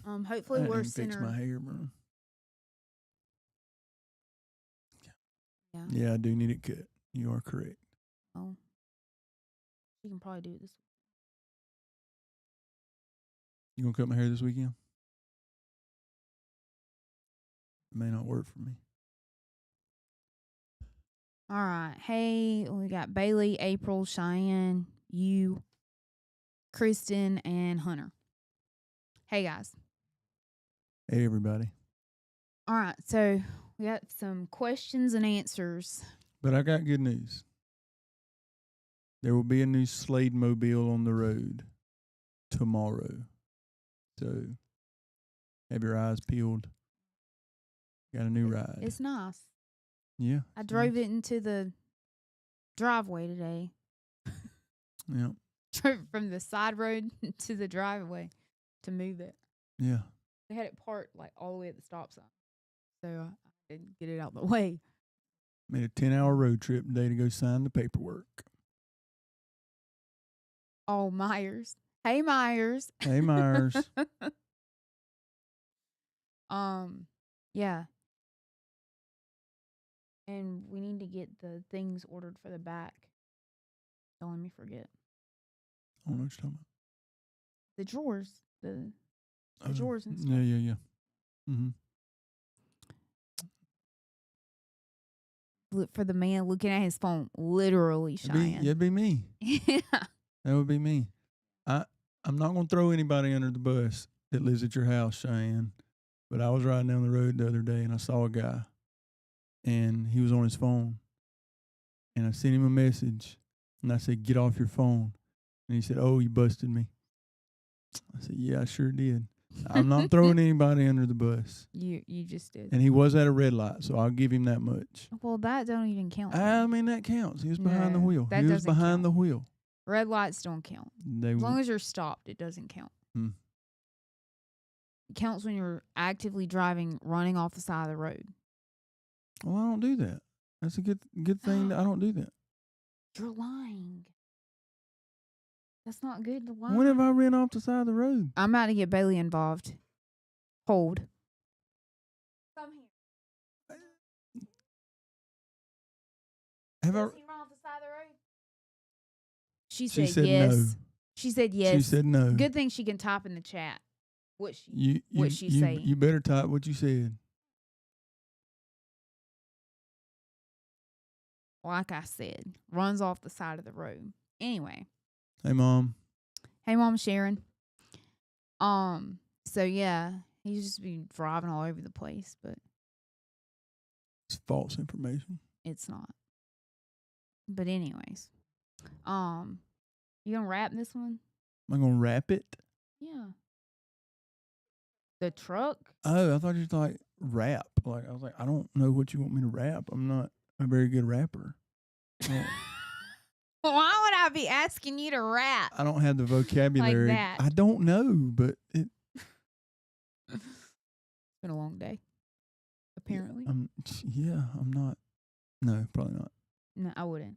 Hopefully I we're didn't fix my hair, bro. Yeah. Yeah, I do need it cut. You are correct. Oh, you can probably do it this. You gonna cut my hair this weekend? It may not work for me. All right. Hey, we got Bailey, April, Cheyenne, you, Kristen, and Hunter. Hey guys. Hey, everybody. All right. So we got some questions and answers. But I got good news. There will be a new Slade Mobile on the road tomorrow. So have your eyes peeled. Got a new ride. It's nice. Yeah. I drove it into the driveway today. Yeah. Drove from the side road to the driveway to move it. Yeah. They had it parked like all the way at the stop sign. So I didn't get it out the way. Made a 10-hour road trip today to go sign the paperwork. Oh, Myers. Hey, Myers. Hey, Myers. Yeah. And we need to get the things ordered for the back. Don't let me forget. I don't know what you're talking about. The drawers. The drawers and stuff. Yeah. Mm-hmm. Look for the man looking at his phone, literally, Cheyenne. It'd be me. Yeah. That would be me. I'm not going to throw anybody under the bus that lives at your house, Cheyenne. But I was riding down the road the other day and I saw a guy. And he was on his phone. And I sent him a message. And I said, get off your phone. And he said, oh, you busted me. I said, yeah, I sure did. I'm not throwing anybody under the bus. You just did. And he was at a red light, so I'll give him that much. Well, that don't even count. I mean, that counts. He was behind the wheel. That He was doesn't behind count. the wheel. Red lights don't count. As long as you're stopped, it doesn't count. It counts when you're actively driving, running off the side of the road. Well, I don't do that. That's a good thing that I don't do that. You're lying. That's not good to lie. When have I ran off the side of the road? I'm about to get Bailey involved. Hold. Come here. Have I? Does he run off the side of the road? She She said said yes. no. She said yes. She said no. Good thing she can type in the chat what she's you, saying. You better type what you said. Like I said, runs off the side of the road. Anyway. Hey, Mom. Hey, Mom Sharon. So yeah, he's just been driving all over the place, but It's false information. it's not. But anyways, you gonna wrap this one? Am I gonna wrap it? Yeah. The truck? Oh, I thought you were like rap. Like I was like, I don't know what you want me to rap. I'm not a very good rapper. Why would I be asking you to rap? I don't have the vocabulary. Like that. I don't know, but it. It's been a long day. Apparently. I'm not. No, probably not. No, I wouldn't.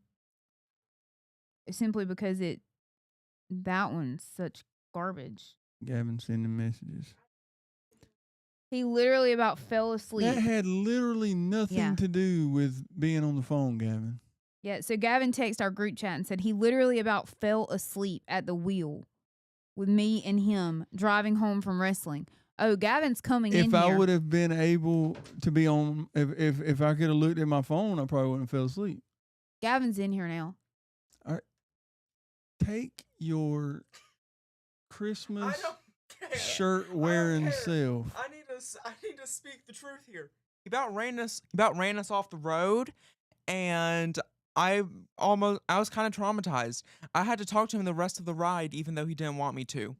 It's simply because that one's such garbage. Gavin sending messages. He literally about fell asleep. That had literally nothing to do with being on the phone, Gavin. Yeah, so Gavin texted our group chat and said he literally about fell asleep at the wheel with me and him driving home from wrestling. Oh, Gavin's coming in here. If I would have been able to be on, if I could have looked at my phone, I probably wouldn't have fell asleep. Gavin's in here now. All right. Take your Christmas shirt wearing self. I need to speak the truth here. He about ran us off the road, and I was kind of traumatized. I had to talk to him the rest of the ride, even though he didn't want me to.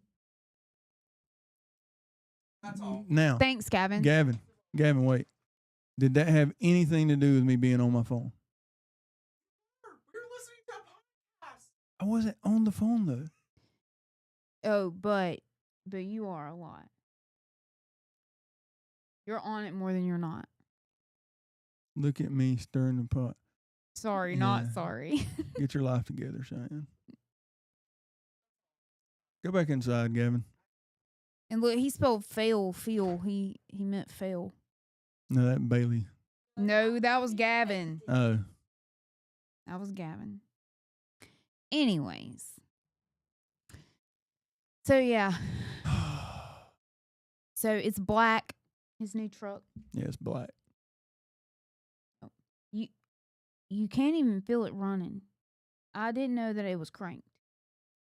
That's all. Now, thanks, Gavin. Gavin, wait. Did that have anything to do with me being on my phone? We were listening to a podcast. I wasn't on the phone though. Oh, but you are a lot. You're on it more than you're not. Look at me stirring the pot. Sorry, not sorry. Get your life together, Cheyenne. Go back inside, Gavin. And look, he spelled fail. He meant fail. No, that Bailey. No, that was Gavin. Oh, That was Gavin. Anyways. So yeah. So it's black. His new truck. yeah, it's black. You can't even feel it running. I didn't know that it was cranked.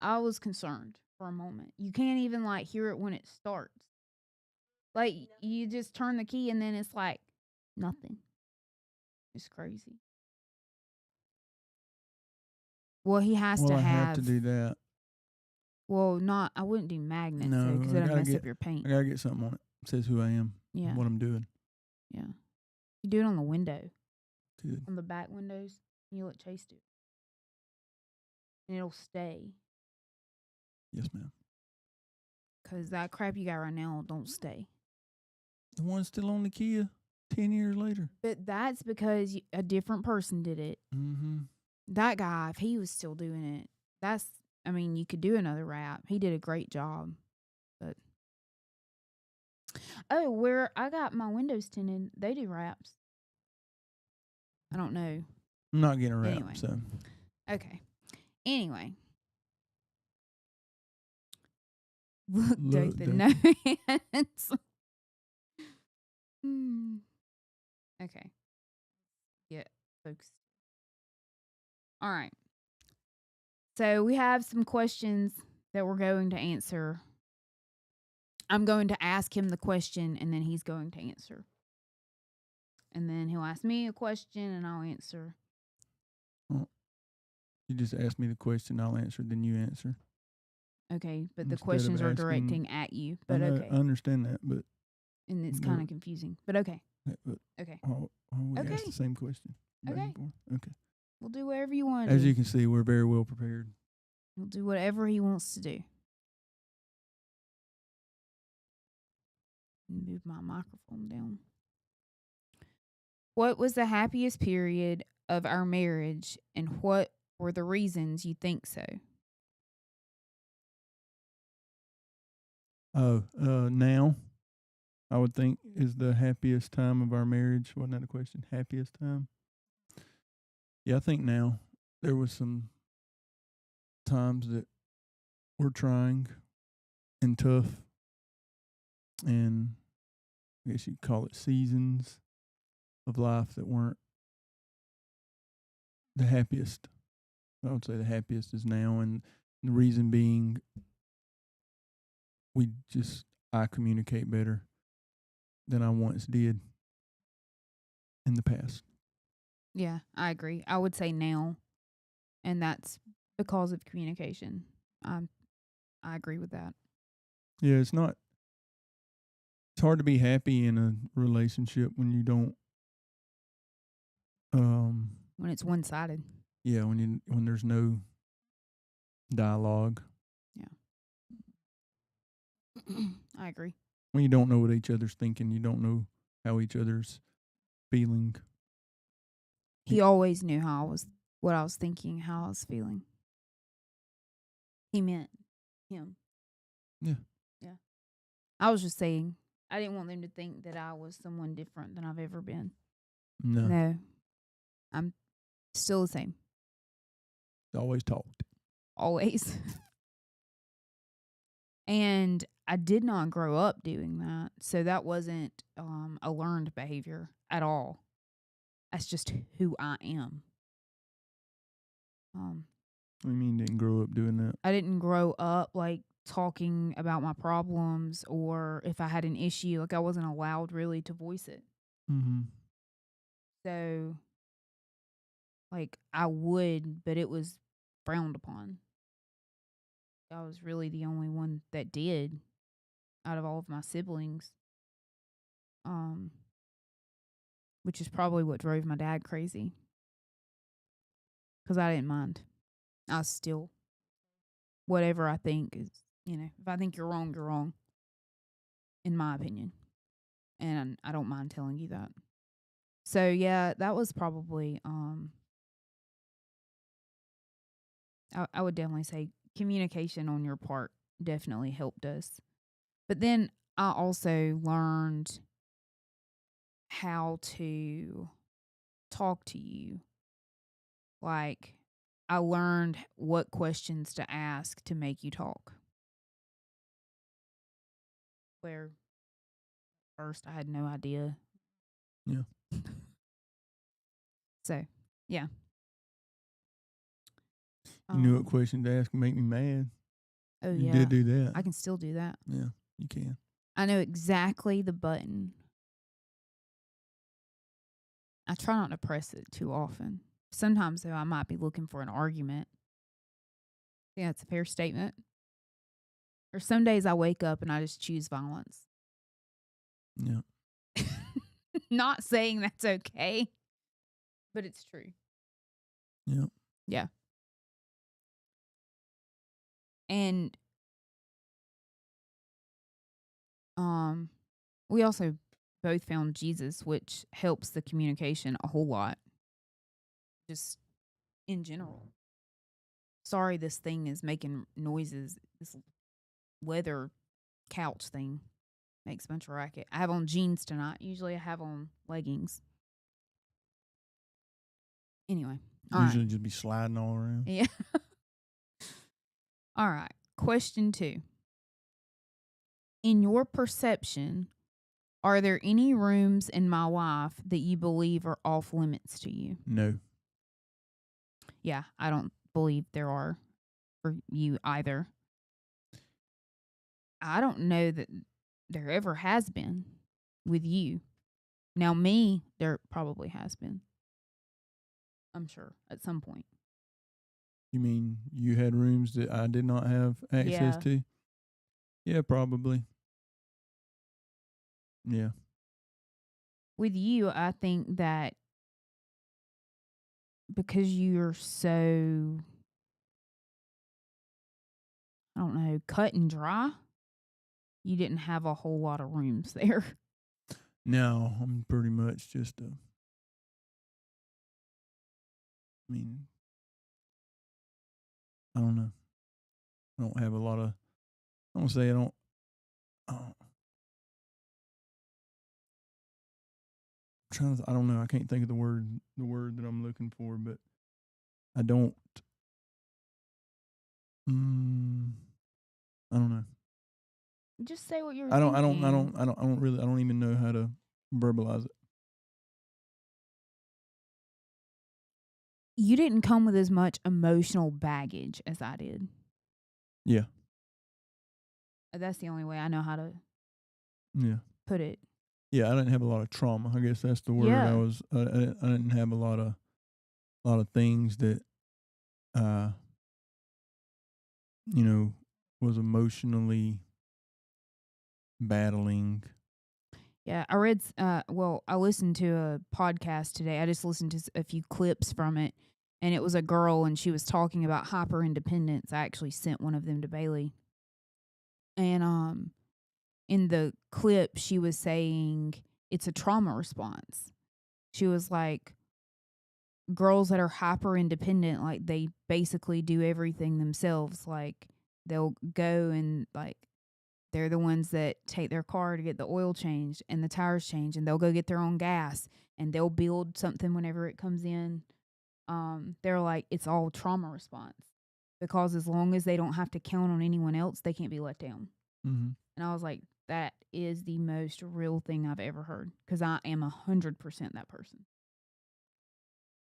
I was concerned for a moment. You can't even like hear it when it starts. Like you just turn the key and then it's like nothing. It's crazy. Well, he has Well, to I have. have to do that. Well, not. I wouldn't do magnets No, because I it'll gotta mess up get- your paint. I gotta get something on it. It says who I am, Yeah, what I'm doing. yeah. You do it on the window, Good. on the back windows. And you let Chase do it, and it'll stay. Yes, ma'am. Cause that crap you got right now don't stay. The one's still on the Kia 10 years later. But that's because a different person did it. Mm-hmm. That guy, if he was still doing it, I mean, you could do another wrap. He did a great job. But oh, where I got my windows tinted, they do wraps. I don't know. I'm not getting a wrap, Anyway. so Okay. Anyway. Look, Look, Dathan, no hands. Okay. Get folks. All right. So we have some questions that we're going to answer. I'm going to ask him the question and then he's going to answer. And then he'll ask me a question and I'll answer. you just ask me the question, I'll answer, then you answer. Okay, but the Instead of questions are asking- directing at you. I But know- okay. I understand that, but, And it's no. kind of confusing. But okay. but Okay. why would we ask Okay. the same question? back and Okay. forth? Okay. We'll do whatever you want to As do. you can see, we're very well prepared. He'll do whatever he wants to do. Move my microphone down. What was the happiest period of our marriage and what were the reasons you think so? Oh, now, I would think is the happiest time of our marriage. Wasn't that a question? Happiest time? Yeah, I think now. There was some times that were trying and tough, and I guess you'd call it seasons of life that weren't the happiest. I would say the happiest is now, and the reason being I communicate better than I once did in the past. Yeah, I agree. I would say now, and that's because of communication. I agree with that. Yeah, it's hard to be happy in a relationship when you don't When it's one-sided. when there's no dialogue, I agree. when you don't know what each other's thinking, you don't know how each other's feeling. He always knew what I was thinking, how I was feeling. He meant him. Yeah. Yeah. I was just saying, I didn't want them to think that I was someone different than I've ever been. No, No. I'm still the same. always talked. Always. And I did not grow up doing that. So that wasn't a learned behavior at all. That's just who I am. What do you mean didn't grow up doing that? I didn't grow up like talking about my problems or if I had an issue, like I wasn't allowed really to voice it. Mm-hmm. So like I would, but it was frowned upon. I was really the only one that did out of all of my siblings. Which is probably what drove my dad crazy. 'Cause I didn't mind. I was still whatever I think is, if I think you're wrong, you're wrong. In my opinion. And I don't mind telling you that. So yeah, that was probably I would definitely say communication on your part definitely helped us. But then I also learned how to talk to you. Like, I learned what questions to ask to make you talk. Where first I had no idea. Yeah. So, yeah. You knew what Um, question to ask to make me mad. Oh, You yeah. did do that. I can still do that. Yeah, you can. I know exactly the button. I try not to press it too often. Sometimes, though, I might be looking for an argument. Yeah, it's a fair statement. Or some days I wake up and I just choose violence. Yeah. Not saying that's okay, but it's true. Yeah. Yeah. And we also both found Jesus, which helps the communication a whole lot. Just in general. Sorry, this thing is making noises. This leather couch thing makes a bunch of racket. I have on jeans tonight. Usually I have on leggings. Anyway. All Usually right. just be sliding all around. Yeah. All right. Question 2. In your perception, are there any rooms in my life that you believe are off limits to you? No. Yeah, I don't believe there are for you either. I don't know that there ever has been with you. Now, me, there probably has been. I'm sure at some point. You mean you had rooms that I did not have access Yeah. to? Yeah, probably. Yeah. With you, I think that because you're so, I don't know, cut and dry, you didn't have a whole lot of rooms there. Now I'm pretty much just I mean, I don't know. I don't have a lot of. I don't say I don't. I'm trying to. I don't know. I can't think of the word. The word that I'm looking for, but I don't. I don't know. Just say what you're I don't. thinking. I don't really. I don't even know how to verbalize it. You didn't come with as much emotional baggage as I did. Yeah. That's the only way I know how to Yeah. put it. Yeah. I didn't have a lot of trauma. I guess that's the word. Yeah. I didn't have a lot of things that, was emotionally battling. Yeah, I read. I listened to a podcast today. I just listened to a few clips from it, and it was a girl, and she was talking about hyper independence. I actually sent one of them to Bailey, and in the clip, she was saying it's a trauma response. She was like, girls that are hyper independent, like they basically do everything themselves. Like they'll go and like they're the ones that take their car to get the oil changed and the tires changed, and they'll go get their own gas, and they'll build something whenever it comes in. They're like, it's all trauma response because as long as they don't have to count on anyone else, they can't be let down. Mm-hmm. And I was like, that is the most real thing I've ever heard because I am 100% that person.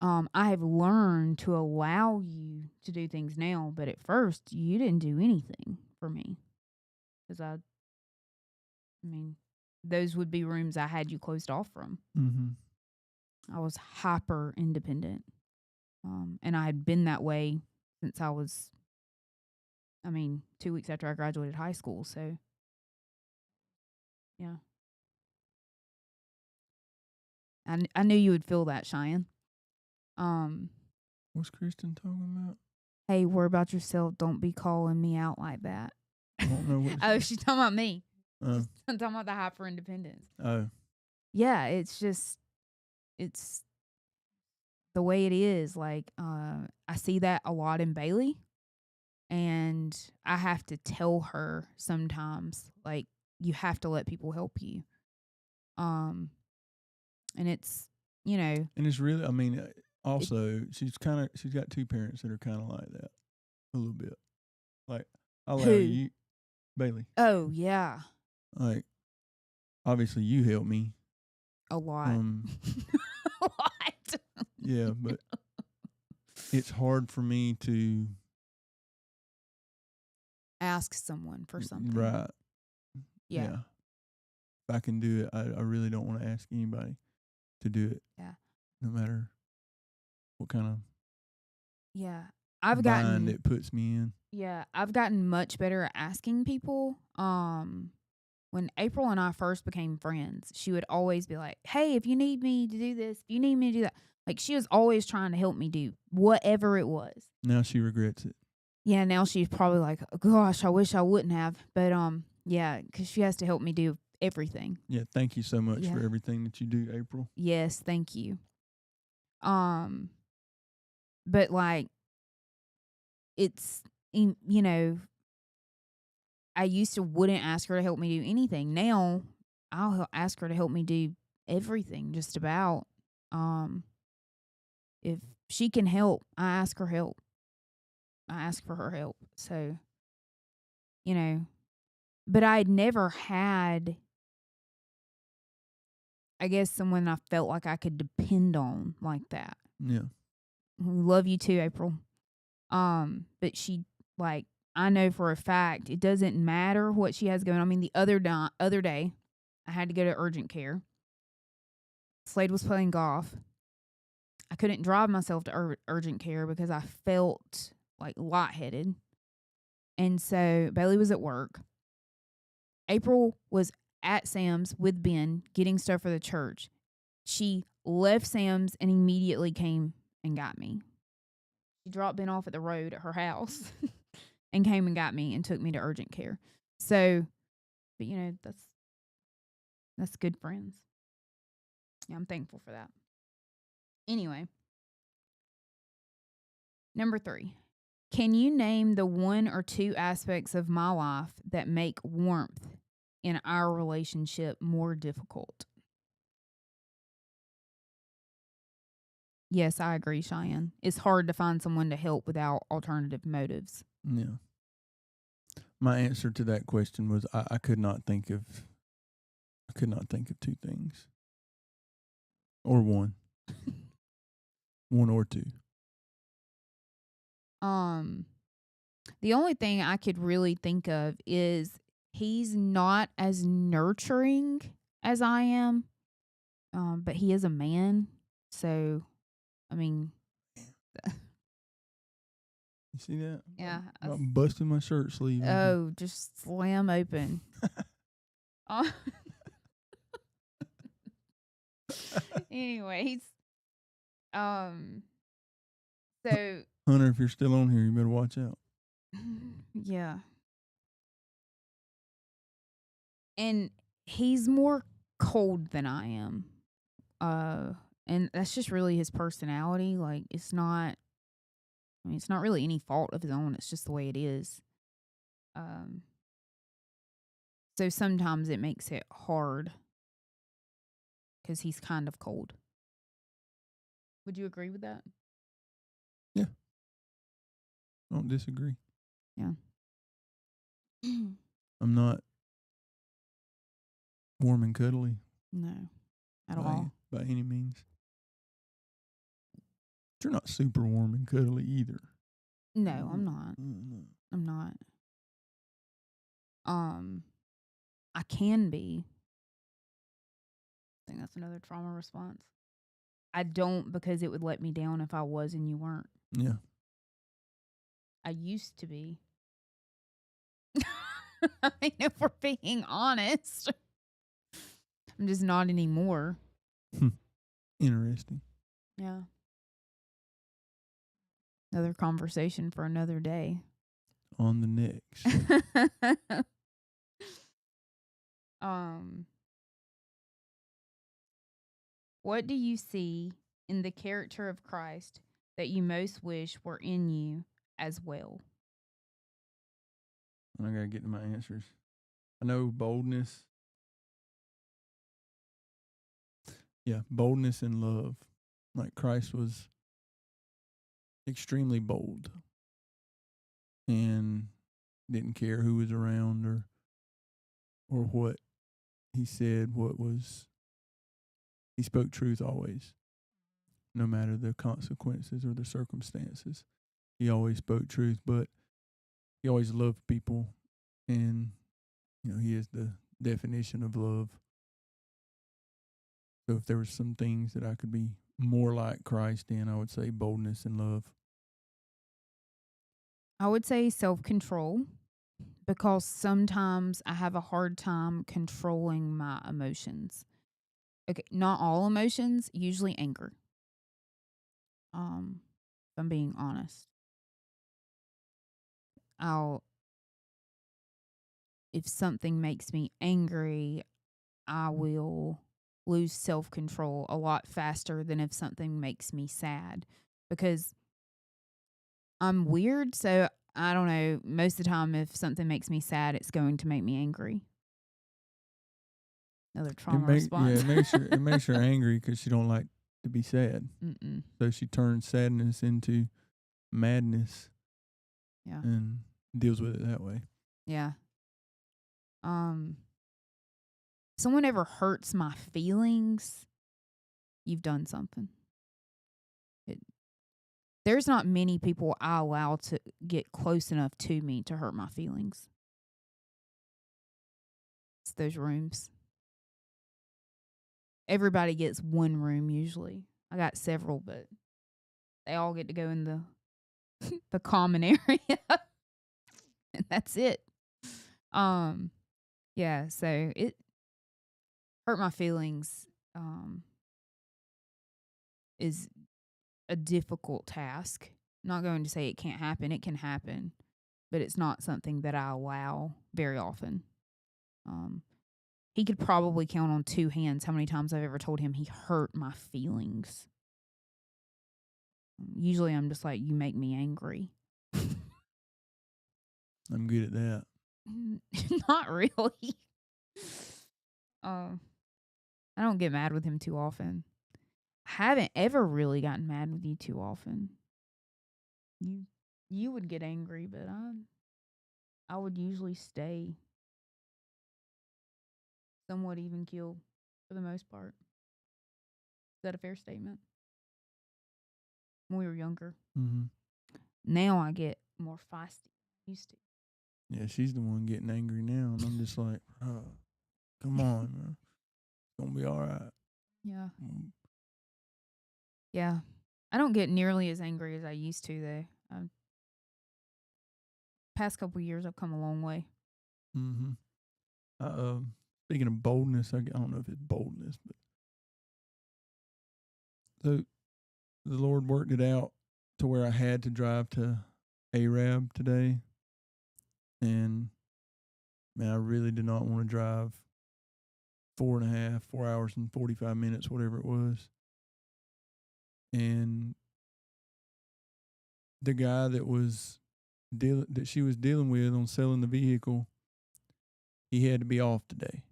I have learned to allow you to do things now, but at first you didn't do anything for me because I mean, those would be rooms I had you closed off from. Mm-hmm. I was hyper independent. And I had been that way since I was, 2 weeks after I graduated high school. So, yeah. I knew you would feel that, Cheyenne. What's Kristen talking about? Hey, worry about yourself. Don't be calling me out like that. I don't know what. Oh, she's talking about me. Oh. I'm talking about the hyper independence. Oh. Yeah, it's the way it is. Like, I see that a lot in Bailey, and I have to tell her sometimes, like, you have to let people help you. And it's, you know, And it's really, I mean, also she's got two parents that are kind of like that a little bit. Like, I'll allow Who? you, Bailey. Oh yeah, Like, obviously you helped me. a lot. A lot. Yeah, but it's hard for me to Ask someone for something. right. Yeah. If I can do it, I really don't want to ask anybody to do it. Yeah. No matter what kind of Yeah. I've bind gotten it puts me in. Yeah, I've gotten much better at asking people. When April and I first became friends, she would always be like, "Hey, if you need me to do this, if you need me to do that." Like, she was always trying to help me do whatever it was. Now she regrets it. Yeah, now she's probably like, "Oh, gosh, I wish I wouldn't have." But yeah, cuz she has to help me do everything. Yeah, thank you so much Yeah. for everything that you do, April. Yes, thank you. But like it's you know, I used to wouldn't ask her to help me do anything. Now I'll ask her to help me do everything, just about. If she can help, I ask her help. I ask for her help. So, you know, but I'd never had, I guess, someone I felt like I could depend on like that. Yeah. We love you too, April. But she, like, I know for a fact it doesn't matter what she has going on. I mean, the other day, I had to go to urgent care. Slade was playing golf. I couldn't drive myself to urgent care because I felt like lightheaded. And so Bailey was at work. April was at Sam's with Ben getting stuff for the church. She left Sam's and immediately came and got me. She dropped Ben off at the road at her house and came and got me and took me to urgent care. So, but you know, that's good friends. Yeah, I'm thankful for that. Anyway, number 3. Can you name the 1 or 2 aspects of my life that make warmth in our relationship more difficult? Yes, I agree, Cheyenne. It's hard to find someone to help without alternative motives. Yeah. My answer to that question was I could not think of 2 things. Or 1. 1 or 2. The only thing I could really think of is he's not as nurturing as I am. But he is a man, so I mean, You see that? yeah. I'm busting my shirt sleeve. Oh, just slam open. Anyways, so Hunter, if you're still on here, you better watch out. yeah, and he's more cold than I am, and that's just really his personality. Like, it's not. I mean, it's not really any fault of his own. It's just the way it is. So sometimes it makes it hard because he's kind of cold. Would you agree with that? Yeah. I don't disagree. Yeah. I'm not warm and cuddly. No, at all. By any means. You're not super warm and cuddly either. No, I'm not. I'm not. I can be. I think that's another trauma response. I don't, because it would let me down if I was and you weren't. Yeah. I used to be. I mean, if we're being honest, I'm just not anymore. Interesting. Yeah. Another conversation for another day. On the next. What do you see in the character of Christ that you most wish were in you as well? I gotta get to my answers. I know boldness. Yeah, boldness and love. Like Christ was extremely bold and didn't care who was around or what he said. He spoke truth always, no matter the consequences or the circumstances. He always spoke truth, but he always loved people, and he is the definition of love. So if there was some things that I could be more like Christ in, I would say boldness and love. I would say self-control, because sometimes I have a hard time controlling my emotions. Okay, not all emotions, usually anger. If I'm being honest. If something makes me angry, I will lose self-control a lot faster than if something makes me sad, because I'm weird, so I don't know, most of the time if something makes me sad, it's going to make me angry. Another trauma response. It makes her angry because she don't like to be sad. Mm-mm. So she turns sadness into madness. Yeah. And deals with it that way. Yeah. Someone ever hurts my feelings, you've done something. There's not many people I allow to get close enough to me to hurt my feelings. It's those rooms. Everybody gets one room usually. I got several, but they all get to go in the common area. And that's it. Yeah, so it hurt my feelings is a difficult task. I'm not going to say it can't happen. It can happen, but it's not something that I allow very often. He could probably count on two hands how many times I've ever told him he hurt my feelings. Usually I'm just like, you make me angry. I'm good at that. Not really. I don't get mad with him too often. I haven't ever really gotten mad with you too often. You would get angry, but I would usually stay somewhat even keeled for the most part. Is that a fair statement? When we were younger. Mm-hmm. Now I get more feisty. Used to. Yeah, she's the one getting angry now, and I'm just like, oh, come on, man. It's gonna be all right. Yeah. Yeah. I don't get nearly as angry as I used to, though. Past couple years, I've come a long way. Mm-hmm. Speaking of boldness, I don't know if it's boldness, but so the Lord worked it out to where I had to drive to Arab today, and man, I really did not want to drive 4 hours and 45 minutes, whatever it was. And the guy that she was dealing with on selling the vehicle, he had to be off today.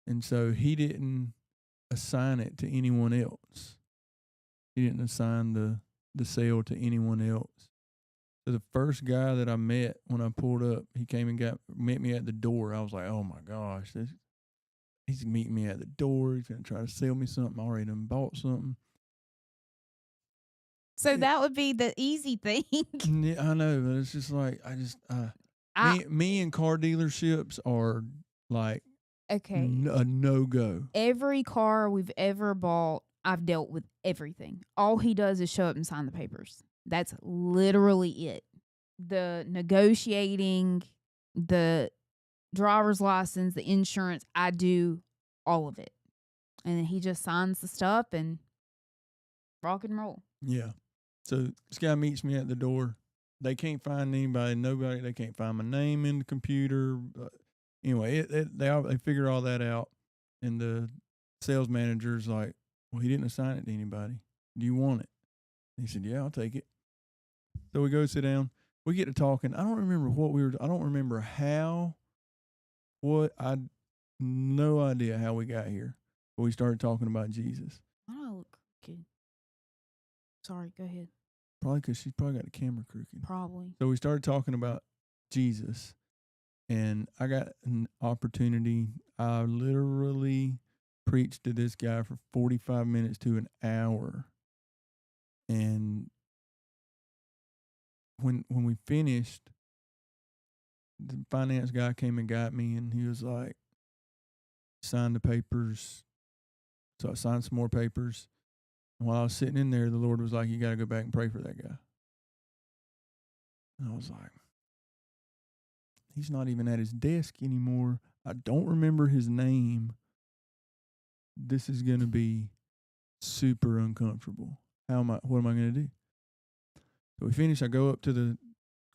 And so he didn't assign it to anyone else. He didn't assign the sale to anyone else. So the first guy that I met when I pulled up, he came and met me at the door. I was like, oh my gosh, he's meeting me at the door. He's going to try to sell me something. I already done bought something. So that would be the easy thing. Yeah, I know, but it's just like, me and car dealerships are like okay. A no-go. Every car we've ever bought, I've dealt with everything. All he does is show up and sign the papers. That's literally it. The negotiating, the driver's license, the insurance, I do all of it. And then he just signs the stuff and rock and roll. Yeah. So this guy meets me at the door. They can't find nobody. They can't find my name in the computer. Anyway, they figure all that out. And the sales manager's like, well, he didn't assign it to anybody. Do you want it? And he said, yeah, I'll take it. So we go sit down. We get to talking. I don't remember how what? I no idea how we got here. But we started talking about Jesus. I don't look crooked. Sorry, go ahead. Probably because she's probably got the camera crooked. Probably. So we started talking about Jesus, and I got an opportunity. I literally preached to this guy for 45 minutes to an hour. And when we finished, the finance guy came and got me, and he was like, sign the papers. So I signed some more papers. And while I was sitting in there, the Lord was like, you got to go back and pray for that guy. And I was like, he's not even at his desk anymore. I don't remember his name. This is going to be super uncomfortable. What am I going to do? So we finish. I go up to the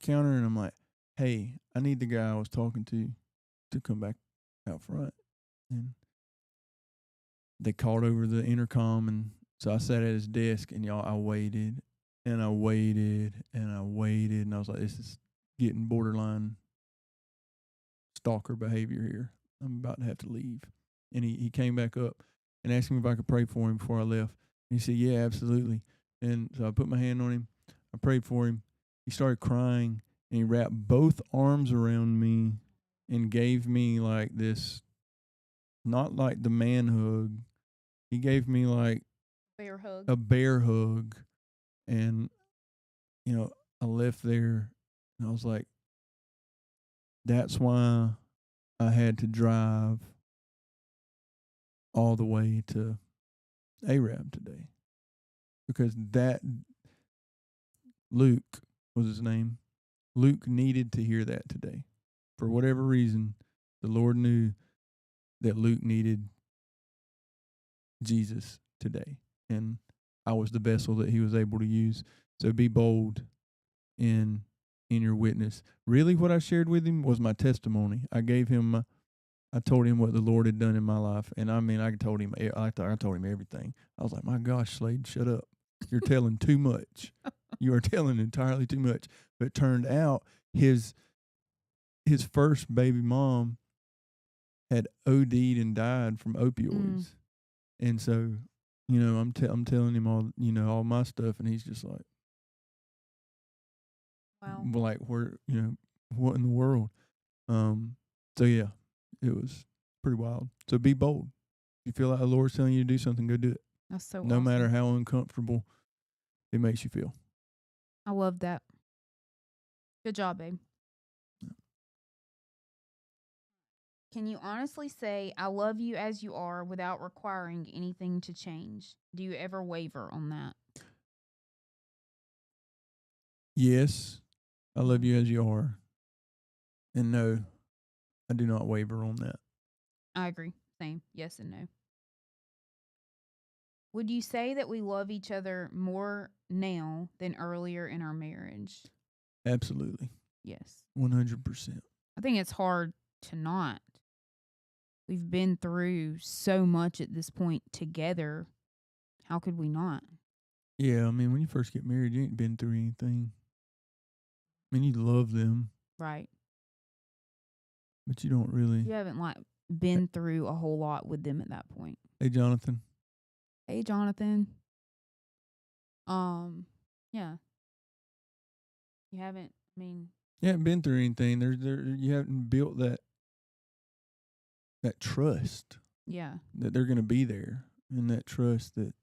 counter and I'm like, hey, I need the guy I was talking to come back out front. And they called over the intercom, and so I sat at his desk, and y'all, I waited and I waited and I waited, and I was like, this is getting borderline stalker behavior here. I'm about to have to leave. And he came back up and asked me if I could pray for him before I left. And he said, yeah, absolutely. And so I put my hand on him. I prayed for him. He started crying, and he wrapped both arms around me and gave me like this, not like the man hug. He gave me like Bear hug. a bear hug. And, I left there and I was like, that's why I had to drive all the way to Arab today. Because Luke was his name. Luke needed to hear that today. For whatever reason, the Lord knew that Luke needed Jesus today. And I was the vessel that he was able to use. So be bold in your witness. Really, what I shared with him was my testimony. I told him what the Lord had done in my life. And I mean, I told him everything. I was like, my gosh, Slade, shut up. You're telling too much. You are telling entirely too much. But it turned out his first baby mom had OD'd and died from opioids. And so, I'm telling him all my stuff, and he's just like, Wow. like, where, what in the world? So yeah, it was pretty wild. So be bold. If you feel like the Lord's telling you to do something, go do it. That's so No awesome. matter how uncomfortable it makes you feel. I love that. Good job, babe. Can you honestly say, I love you as you are without requiring anything to change? Do you ever waver on that? Yes, I love you as you are. And no, I do not waver on that. I agree. Same. Yes and no. Would you say that we love each other more now than earlier in our marriage? Absolutely. Yes. 100%. I think it's hard to not. We've been through so much at this point together. How could we not? Yeah, I mean, when you first get married, you ain't been through anything. I mean, you love them, Right. but you don't really. You haven't been through a whole lot with them at that point. Hey, Jonathan. Hey, Jonathan. Yeah. You haven't, You haven't been through anything. You haven't built that trust yeah. that they're going to be there, and that trust that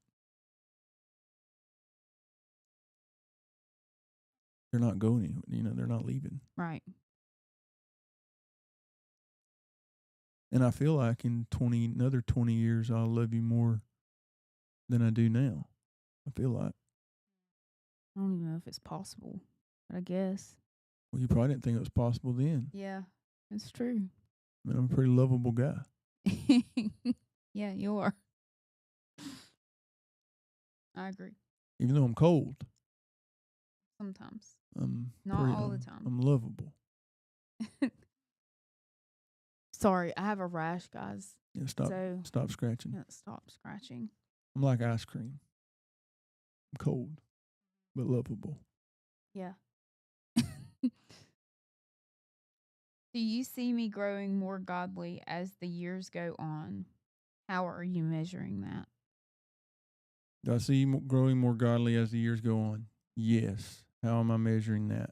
they're not going. They're not leaving. Right. And I feel like in another 20 years, I'll love you more than I do now. I feel like. I don't even know if it's possible, but I guess. Well, you probably didn't think it was possible then. Yeah, it's true. I mean, I'm a pretty lovable guy. Yeah, you are. I agree. Even though I'm cold. Sometimes. Not all the time. I'm lovable. Sorry, I have a rash, guys. Yeah, stop scratching. Yeah, stop scratching. I'm like ice cream. I'm cold, but lovable. Yeah. Do you see me growing more godly as the years go on? How are you measuring that? Do I see you growing more godly as the years go on? Yes. How am I measuring that?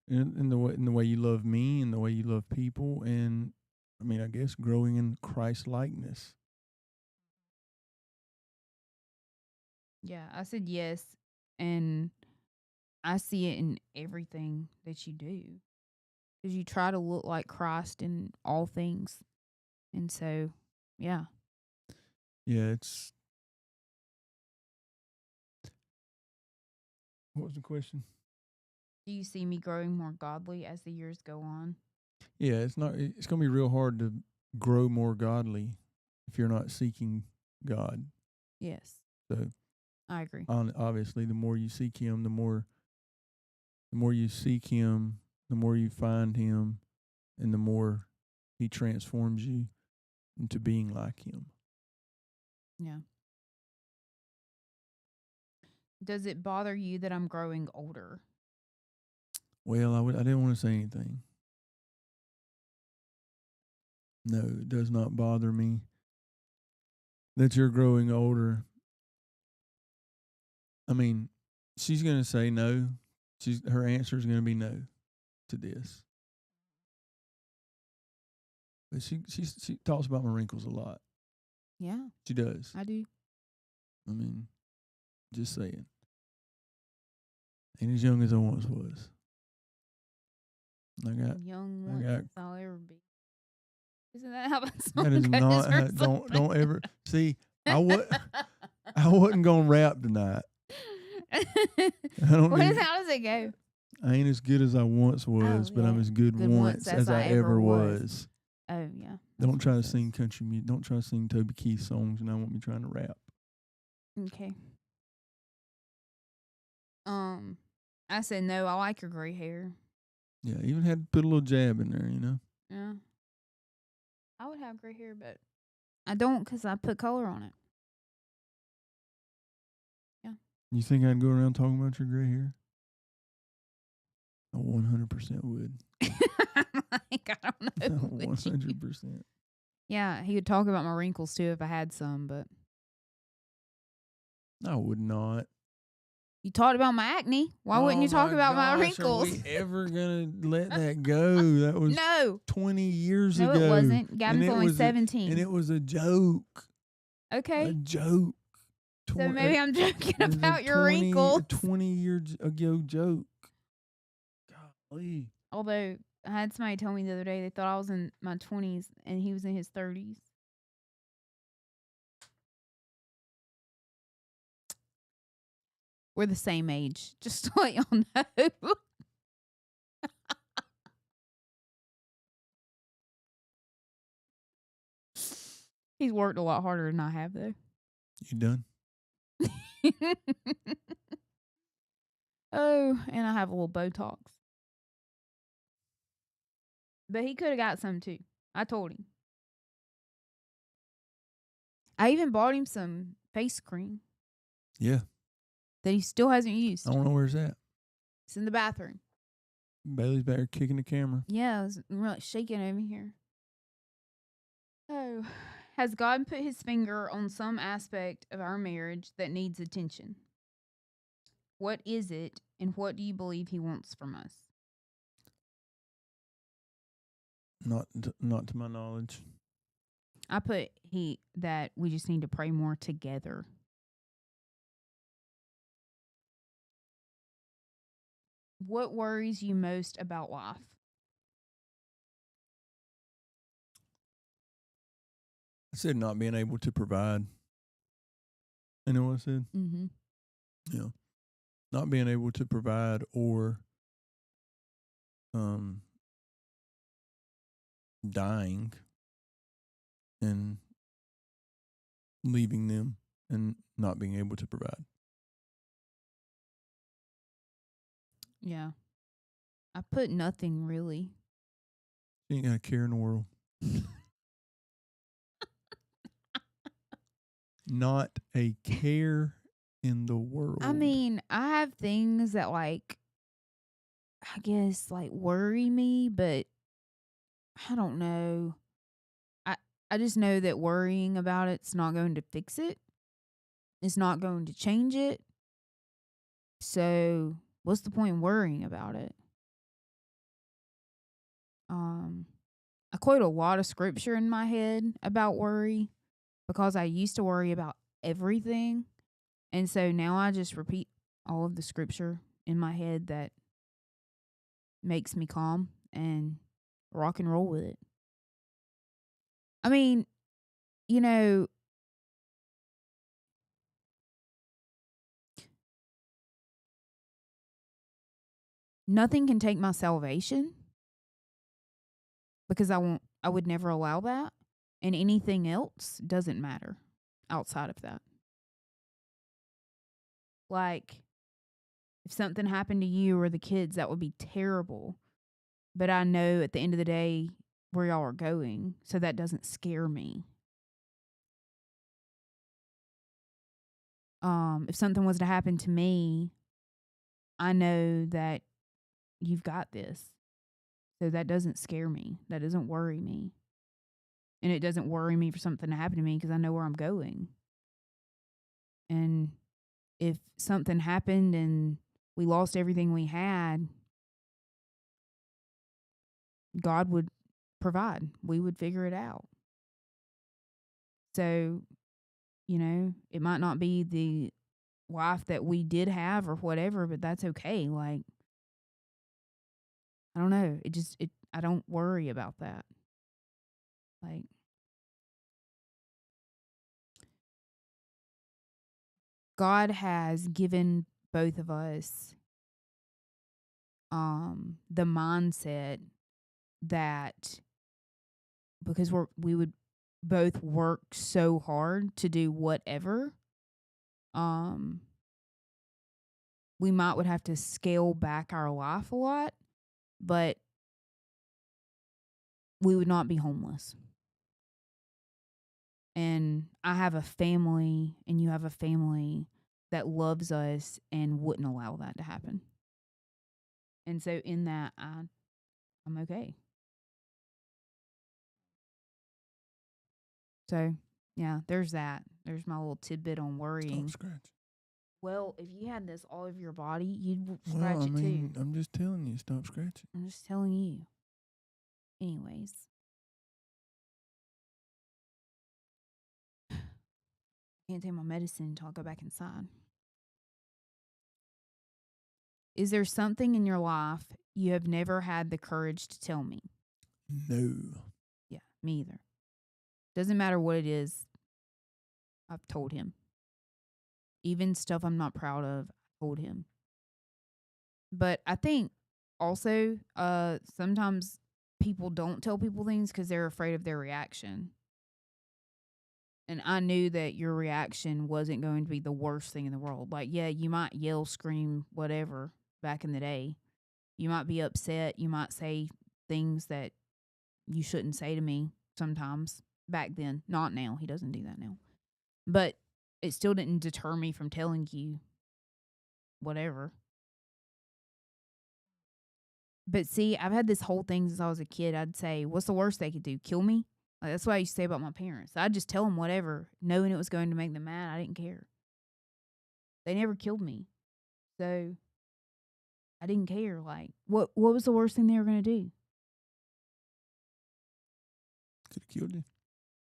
In the way you love me, and the way you love people, and I mean, I guess growing in Christ likeness. Yeah, I said yes. And I see it in everything that you do. Because you try to look like Christ in all things. And so, yeah. Yeah, it's. What was the question? Do you see me growing more godly as the years go on? Yeah, it's not. It's gonna be real hard to grow more godly if you're not seeking God. Yes, So I agree. obviously, the more you seek Him, the more you seek Him, the more you find Him, and the more He transforms you into being like Him. Yeah. Does it bother you that I'm growing older? Well, I didn't want to say anything. No, it does not bother me that you're growing older. I mean, she's gonna say no. Her answer is gonna be no to this. But she talks about my wrinkles a lot. Yeah, She does. I do. I mean, just saying. Ain't as young as I once was. I got Young I once got as I'll ever be. Isn't that how that that song is goes? not or don't ever something? see I wasn't gonna rap tonight. I don't What is, need how does it go? I ain't as good as I once was, but I'm yeah. as good once as I ever was. Oh, yeah. Don't that's try what to it says. sing country music. Don't try to sing Toby Keith songs and I want me trying to rap. Okay. I said no. I like your gray hair. Yeah, even had to put a little jab in there, Yeah. I would have gray hair, but I don't because I put color on it. You think I'd go around talking about your gray hair? I 100% would. Like, I don't know. would you? 100%. Yeah, he would talk about my wrinkles too if I had some, but I would not. you talked about my acne. Why wouldn't you talk about my wrinkles? Are we ever gonna let that go? That was No. 20 years No, ago. it wasn't. And Gavin's it only was 17. and it was a joke. A Okay. joke. So maybe I'm joking It was about a your 20 wrinkles. 20 years ago joke. Golly. Although I had somebody tell me the other day they thought I was in my 20s and he was in his 30s. We're the same age, just to let y'all know. He's worked a lot harder than I have, though. You done? Oh, and I have a little Botox. But he could have got some too. I told him. I even bought him some face cream Yeah. that he still hasn't used. I don't know where's that. It's in the bathroom. Bailey's back there kicking the camera. Yeah, I was really shaking over here. Oh, has God put his finger on some aspect of our marriage that needs attention? What is it, and what do you believe he wants from us? Not to my knowledge. I put that we just need to pray more together. What worries you most about life? I said not being able to provide. You know what I said? Mm-hmm. Yeah. Not being able to provide or dying and leaving them and not being able to provide. Yeah. I put nothing really. You ain't got a care in the world. Not a care in the world. I mean, I have things that like I guess, like, worry me, but I don't know. I I just know that worrying about it's not going to fix it. It's not going to change it. So, what's the point in worrying about it? Um, I quote a lot of scripture in my head about worry because I used to worry about everything. And so now I just repeat all of the scripture in my head that makes me calm and rock and roll with it. I mean, you know, nothing can take my salvation because I would never allow that. And anything else doesn't matter outside of that. Like, if something happened to you or the kids, that would be terrible. But I know at the end of the day where y'all are going, so that doesn't scare me. If something was to happen to me, I know that you've got this. So that doesn't scare me. That doesn't worry me. And it doesn't worry me for something to happen to me because I know where I'm going. And if something happened and we lost everything we had, God would provide. We would figure it out. So, it might not be the life that we did have or whatever, but that's okay. Like, I don't know. I don't worry about that. Like, God has given both of us the mindset that because we would both work so hard to do whatever, we would have to scale back our life a lot, but we would not be homeless. And I have a family and you have a family that loves us and wouldn't allow that to happen. And so in that, I'm okay. So, yeah, there's that. There's my little tidbit on worrying. Stop scratching. Well, if you had this all over your body, you'd Well, scratch I it mean, too. I'm just telling you, stop scratching. I'm just telling you. Anyways. Can't take my medicine until I go back inside. Is there something in your life you have never had the courage to tell me? No. Yeah, me either. Doesn't matter what it is, I've told him. Even stuff I'm not proud of, I told him. But I think also sometimes people don't tell people things because they're afraid of their reaction. And I knew that your reaction wasn't going to be the worst thing in the world. Like, yeah, you might yell, scream, whatever back in the day. You might be upset. You might say things that you shouldn't say to me sometimes back then. Not now. He doesn't do that now. But it still didn't deter me from telling you whatever. But see, I've had this whole thing since I was a kid. I'd say, what's the worst they could do? Kill me? Like, that's what I used to say about my parents. I'd just tell them whatever, knowing it was going to make them mad. I didn't care. They never killed me. So I didn't care. Like, what was the worst thing they were going to do? Could have killed you.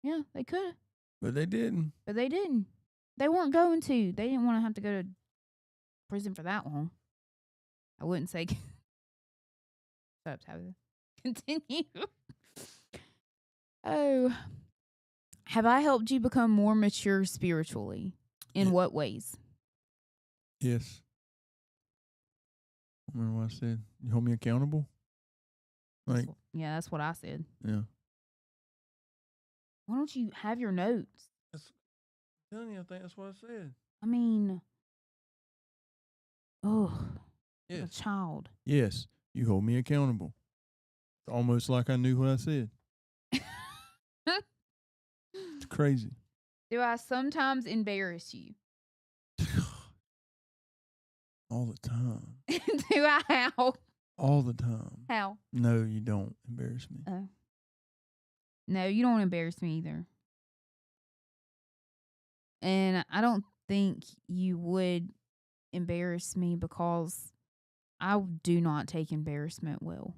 Yeah, they could have. But they didn't. But they didn't. They weren't going to. They didn't want to have to go to prison for that long. I wouldn't say. Shut up, Tabitha. Continue. Oh. Have I helped you become more mature spiritually? In Yeah. what ways? Yes. Remember what I said? You hold me accountable? Like, Yeah, that's what I said. yeah. Why don't you have your notes? I'm telling you, I think that's what I said. I mean, like a Yes. child. Yes. You hold me accountable. It's almost like I knew what I said. It's crazy. Do I sometimes embarrass you? All the time. Do I how? all the time. How? No, you don't embarrass me. Oh. No, you don't embarrass me either. And I don't think you would embarrass me because I do not take embarrassment well.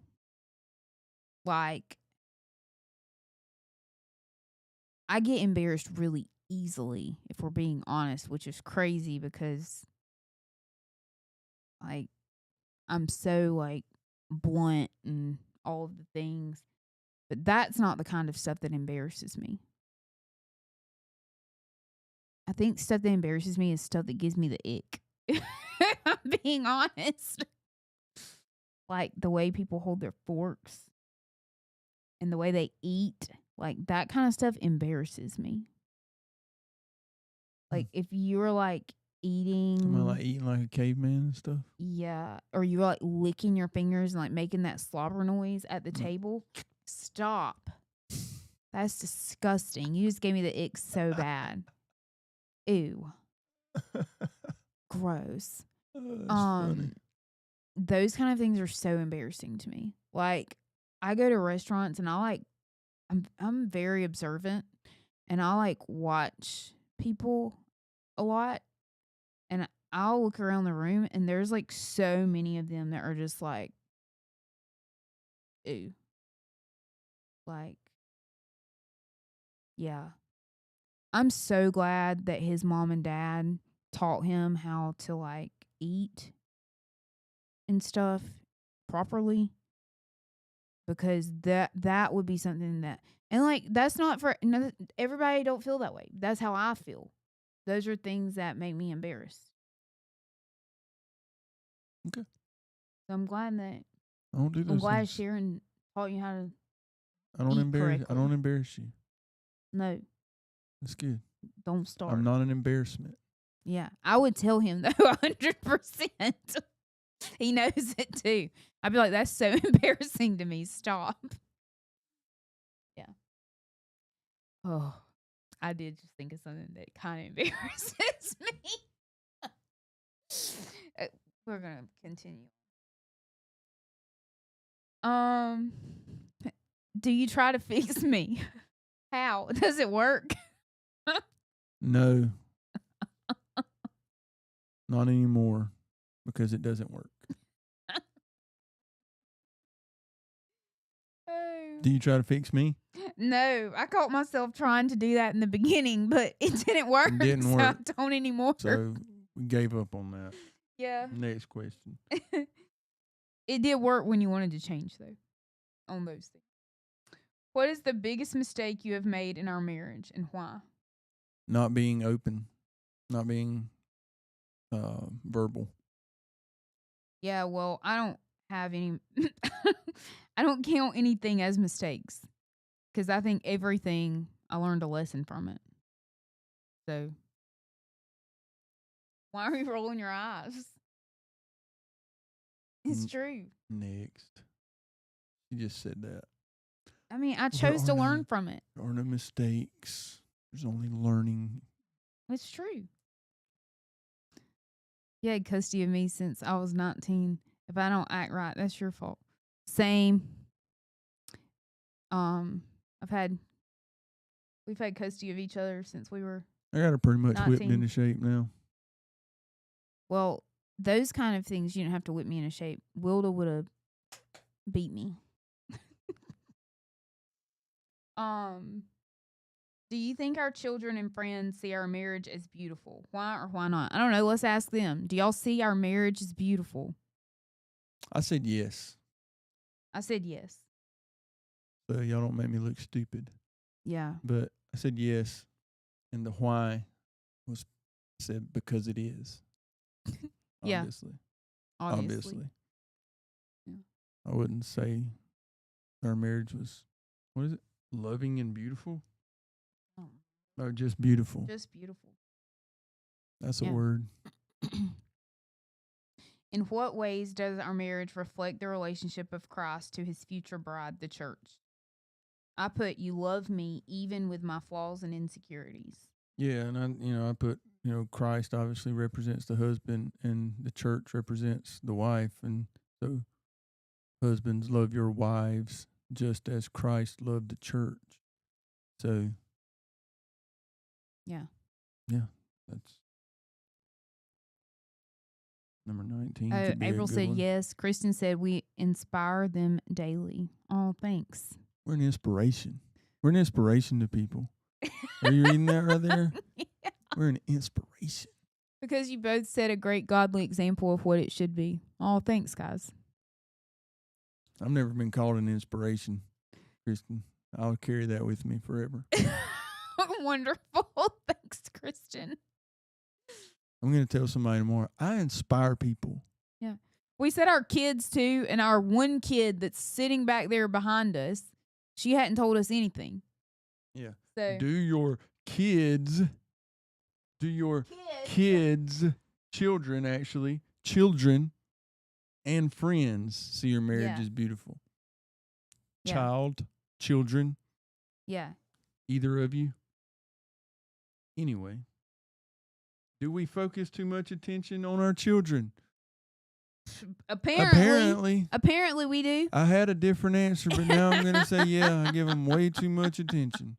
Like, I get embarrassed really easily, if we're being honest, which is crazy because, like, I'm so, like, blunt and all of the things. But that's not the kind of stuff that embarrasses me. I think stuff that embarrasses me is stuff that gives me the ick. I'm being honest. Like the way people hold their forks and the way they eat. Like that kind of stuff embarrasses me. Like if you're like Am I eating, like eating like a caveman and stuff? yeah, or you're like licking your fingers and like making that slobber noise at the table, stop. That's disgusting. You just gave me the ick so bad. Ew. Gross. That's funny. Those kind of things are so embarrassing to me. Like I go to restaurants and I'm very observant and I like watch people a lot and I'll look around the room and there's like so many of them that are just like ew. Like yeah. I'm so glad that his mom and dad taught him how to like eat and stuff properly because that would be something that and like that's not for everybody don't feel that way. That's how I feel. Those are things that make me embarrassed. Okay. So I'm glad that I don't do I'm those glad things. Sharon taught you how to I don't eat embarrass. I correctly. don't embarrass you. no, That's good. don't start. I'm not an embarrassment. Yeah, I would tell him though 100%. He knows it too. I'd be like, that's so embarrassing to me. Stop. Yeah. Oh, I did just think of something that kind of embarrasses me. We're gonna continue. Do you try to fix me? How does it work? No. Not anymore because it doesn't work. Do you try to fix me? No, I caught myself trying to do that in the beginning, but it didn't work. Didn't so work. I don't anymore. So we gave up on that. Yeah. Next question. It did work when you wanted to change, though, on those things. What is the biggest mistake you have made in our marriage and why? Not being open. Not being verbal. Yeah, well, I don't have any. I don't count anything as mistakes because I think everything I learned a lesson from it. So, why are you rolling your eyes? It's true. Next. You just said that. I mean, I There chose to are no- learn from it. There are no mistakes. There's only learning. It's true. You had custody of me since I was 19. If I don't act right, that's your fault. Same. We've had custody of each other since we were I got her pretty much whipped 19. into shape now. well, those kind of things you didn't have to whip me into shape. Wilda would have beat me. Do you think our children and friends see our marriage as beautiful? Why or why not? I don't know. Let's ask them. Do y'all see our marriage as beautiful? I said yes. I said yes. So y'all don't make me look stupid. Yeah. But I said yes. And the why was said because it is. Yeah. Obviously. Obviously. Yeah. I wouldn't say our marriage was, what is it? Loving and beautiful? Oh, No, just beautiful. just beautiful. That's Yeah. a word. In what ways does our marriage reflect the relationship of Christ to his future bride, the church? I put, you love me even with my flaws and insecurities. Yeah, and I put, Christ obviously represents the husband and the church represents the wife. And so husbands, love your wives just as Christ loved the church. So, Yeah. that's number 19. Could be April a good said one. yes. Kristen said we inspire them daily. Oh, thanks. We're an inspiration. We're an inspiration to people. Are you reading that right there? Yeah. We're an inspiration. Because you both set a great godly example of what it should be. Oh, thanks, guys. I've never been called an inspiration, Kristen. I'll carry that with me forever. Wonderful. Thanks, Christian. I'm going to tell somebody tomorrow, I inspire people. We said our kids too, and our one kid that's sitting back there behind us, she hadn't told us anything. Yeah. So Do your kids, children and friends see your marriage Yeah. is beautiful. Yeah. Children, Yeah. either of you. Anyway, do we focus too much attention on our children? Apparently we do. I had a different answer, but now I'm going to say, yeah, I give them way too much attention.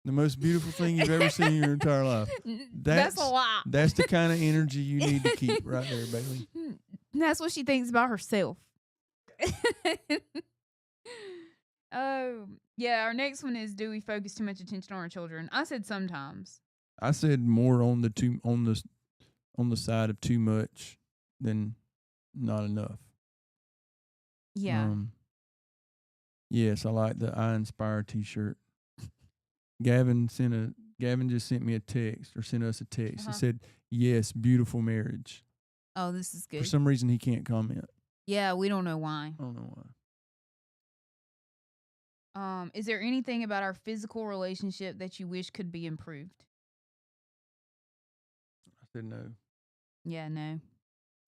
The most beautiful thing you've ever seen in your entire life. That's a lot. That's the kind of energy you need to keep right there, Bailey. That's what she thinks about herself. Oh, yeah. Our next one is: do we focus too much attention on our children? I said sometimes. I said more on the side of too much than not enough. Yeah. Yes, I like the I Inspire t-shirt. Gavin just sent me a text or sent us a text. Uh-huh. He said, "Yes, beautiful marriage." Oh, this is good. For some reason he can't comment. Yeah, we don't know why. I don't know why. Is there anything about our physical relationship that you wish could be improved? I said no. Yeah, no.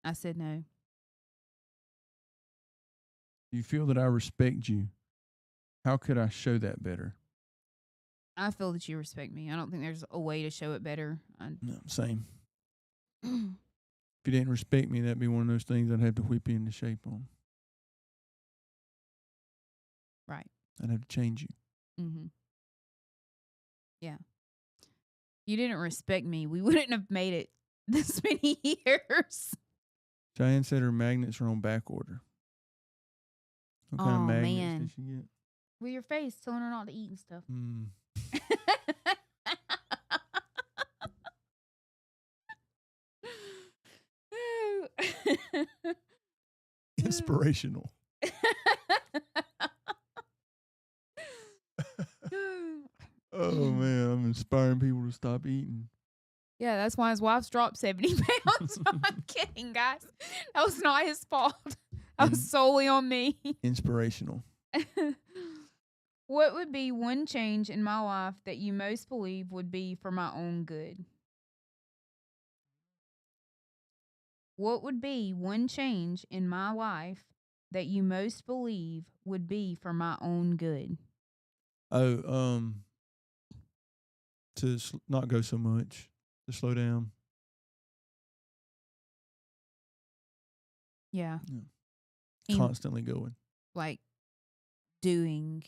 I said no. Do you feel that I respect you? How could I show that better? I feel that you respect me. I don't think there's a way to show it better. No, same. If you didn't respect me, that'd be one of those things I'd have to whip you into shape on. Right. I'd have to change you. Mm-hmm. Yeah. You didn't respect me. We wouldn't have made it this many years. Cheyenne said her magnets are on back order. What kind of Oh, magnets man. did she get? With your face, telling her not to eat and stuff. Inspirational. Oh man, I'm inspiring people to stop eating. Yeah, that's why his wife's dropped 70 pounds. I'm kidding, guys. That was not his fault. That was solely on me. Inspirational. What would be one change in my life that you most believe would be for my own good? What would be one change in my life that you most believe would be for my own good? Oh, to not go so much, to slow down. Yeah. Yeah. Constantly going. Like I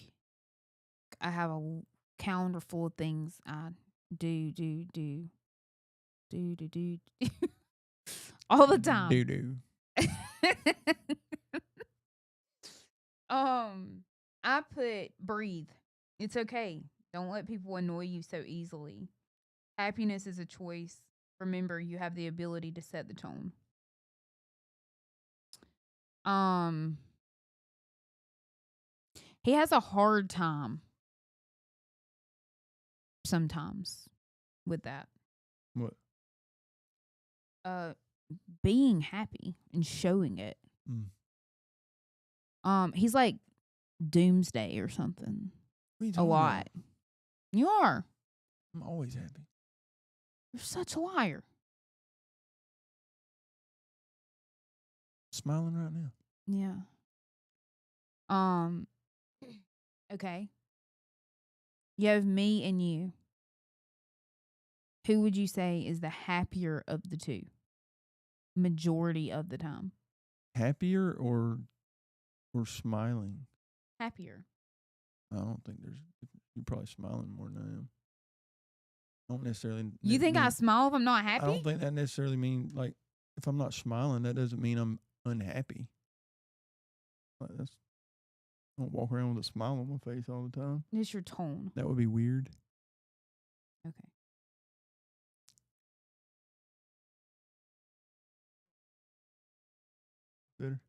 have a calendar full of things I do all the time. Do. I put breathe. It's okay. Don't let people annoy you so easily. Happiness is a choice. Remember, you have the ability to set the tone. He has a hard time sometimes with that. What? Being happy and showing it. Mm. He's like doomsday or something. What are you A talking lot. about? You are. I'm always happy. You're such a liar. Smiling right now. Yeah. Okay. You have me and you. Who would you say is the happier of the two? Majority of the time. Happier or or smiling? Happier. I don't think you're probably smiling more than I am. I don't necessarily. You think I mean, smile if I'm not I happy? don't think that necessarily means like if I'm not smiling, that doesn't mean I'm unhappy. Like I don't walk around with a smile on my face all the time. It's your tone. That would be weird. Okay. Better.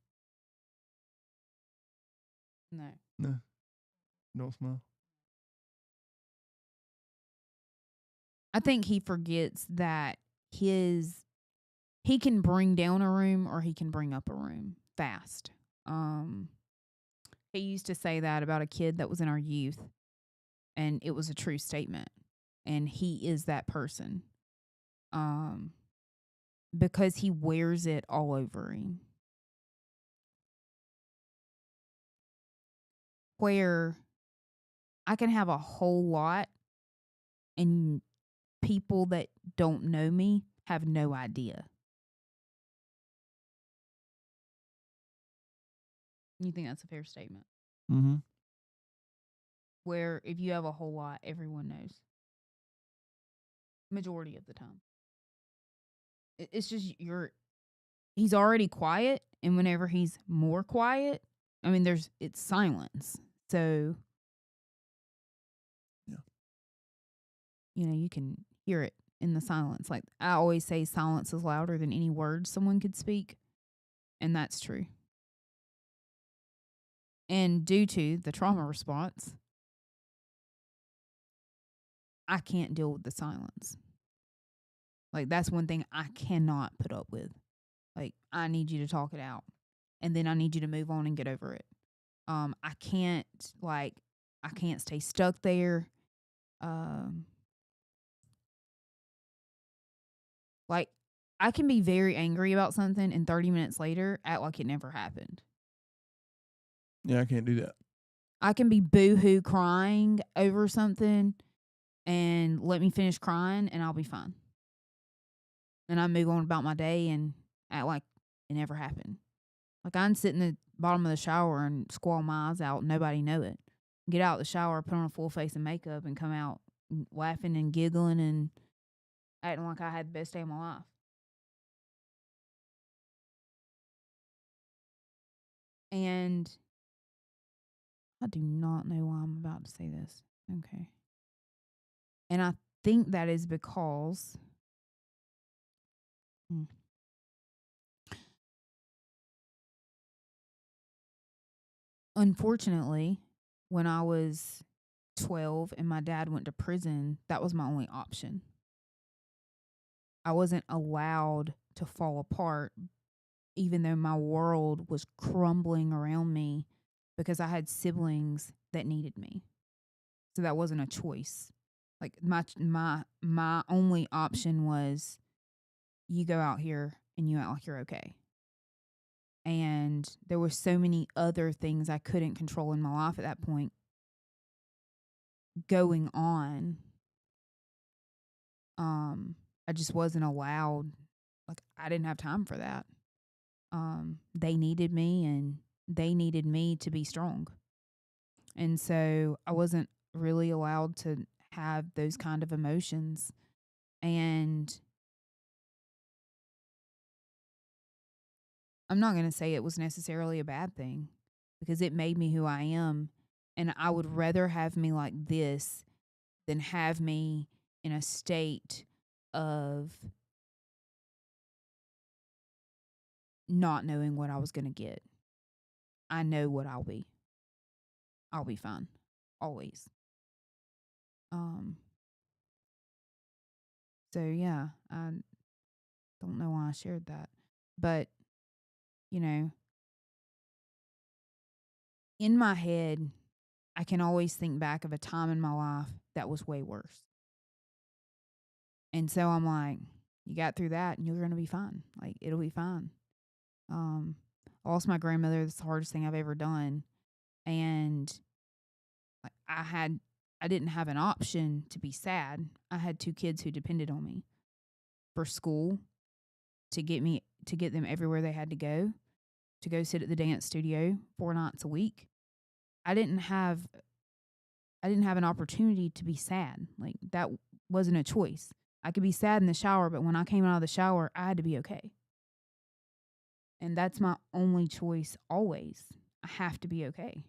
No. No, don't smile. I think he forgets that he can bring down a room or he can bring up a room fast. He used to say that about a kid that was in our youth, and it was a true statement. And he is that person. Because he wears it all over him. Where I can have a whole lot and people that don't know me have no idea. You think that's a fair statement? Mm-hmm. Where if you have a whole lot, everyone knows. Majority of the time. It's just he's already quiet, and whenever he's more quiet, I mean it's silence. So yeah. You can hear it in the silence. Like I always say, silence is louder than any words someone could speak. And that's true. And due to the trauma response, I can't deal with the silence. Like that's one thing I cannot put up with. Like I need you to talk it out. And then I need you to move on and get over it. I can't stay stuck there. Like I can be very angry about something and 30 minutes later act like it never happened. Yeah, I can't do that. I can be boo-hoo crying over something and let me finish crying and I'll be fine. And I move on about my day and act like it never happened. Like I can sit in the bottom of the shower and squall my eyes out and nobody know it. Get out of the shower, put on a full face of makeup and come out laughing and giggling and acting like I had the best day of my life. And I do not know why I'm about to say this. Okay. And I think that is because unfortunately, when I was 12 and my dad went to prison, that was my only option. I wasn't allowed to fall apart, even though my world was crumbling around me because I had siblings that needed me. So that wasn't a choice. Like my only option was you go out here and you act like you're okay. And there were so many other things I couldn't control in my life at that point going on. I just wasn't allowed. Like I didn't have time for that. They needed me and they needed me to be strong. And so I wasn't really allowed to have those kind of emotions. And I'm not going to say it was necessarily a bad thing because it made me who I am. And I would rather have me like this than have me in a state of not knowing what I was going to get. I know what I'll be. I'll be fine. Always. So yeah, I don't know why I shared that. But, in my head, I can always think back of a time in my life that was way worse. And so I'm like, you got through that and you're going to be fine. Like, it'll be fine. I lost my grandmother. That's the hardest thing I've ever done. And I didn't have an option to be sad. I had 2 kids who depended on me for school to get them everywhere they had to go. to go sit at the dance studio 4 nights a week, I didn't have an opportunity to be sad. Like, that wasn't a choice. I could be sad in the shower, but when I came out of the shower, I had to be okay. And that's my only choice always. I have to be okay.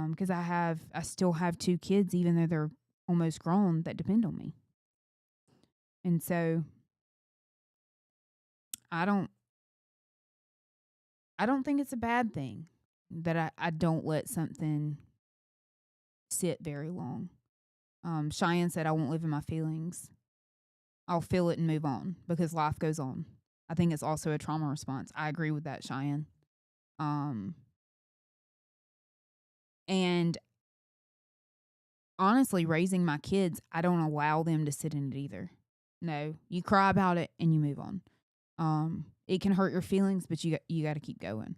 Because I still have 2 kids, even though they're almost grown, that depend on me. And so I don't think it's a bad thing that I don't let something sit very long. Cheyenne said I won't live in my feelings. I'll feel it and move on because life goes on. I think it's also a trauma response. I agree with that, Cheyenne. And honestly, raising my kids, I don't allow them to sit in it either. No, you cry about it and you move on. It can hurt your feelings, but you got to keep going.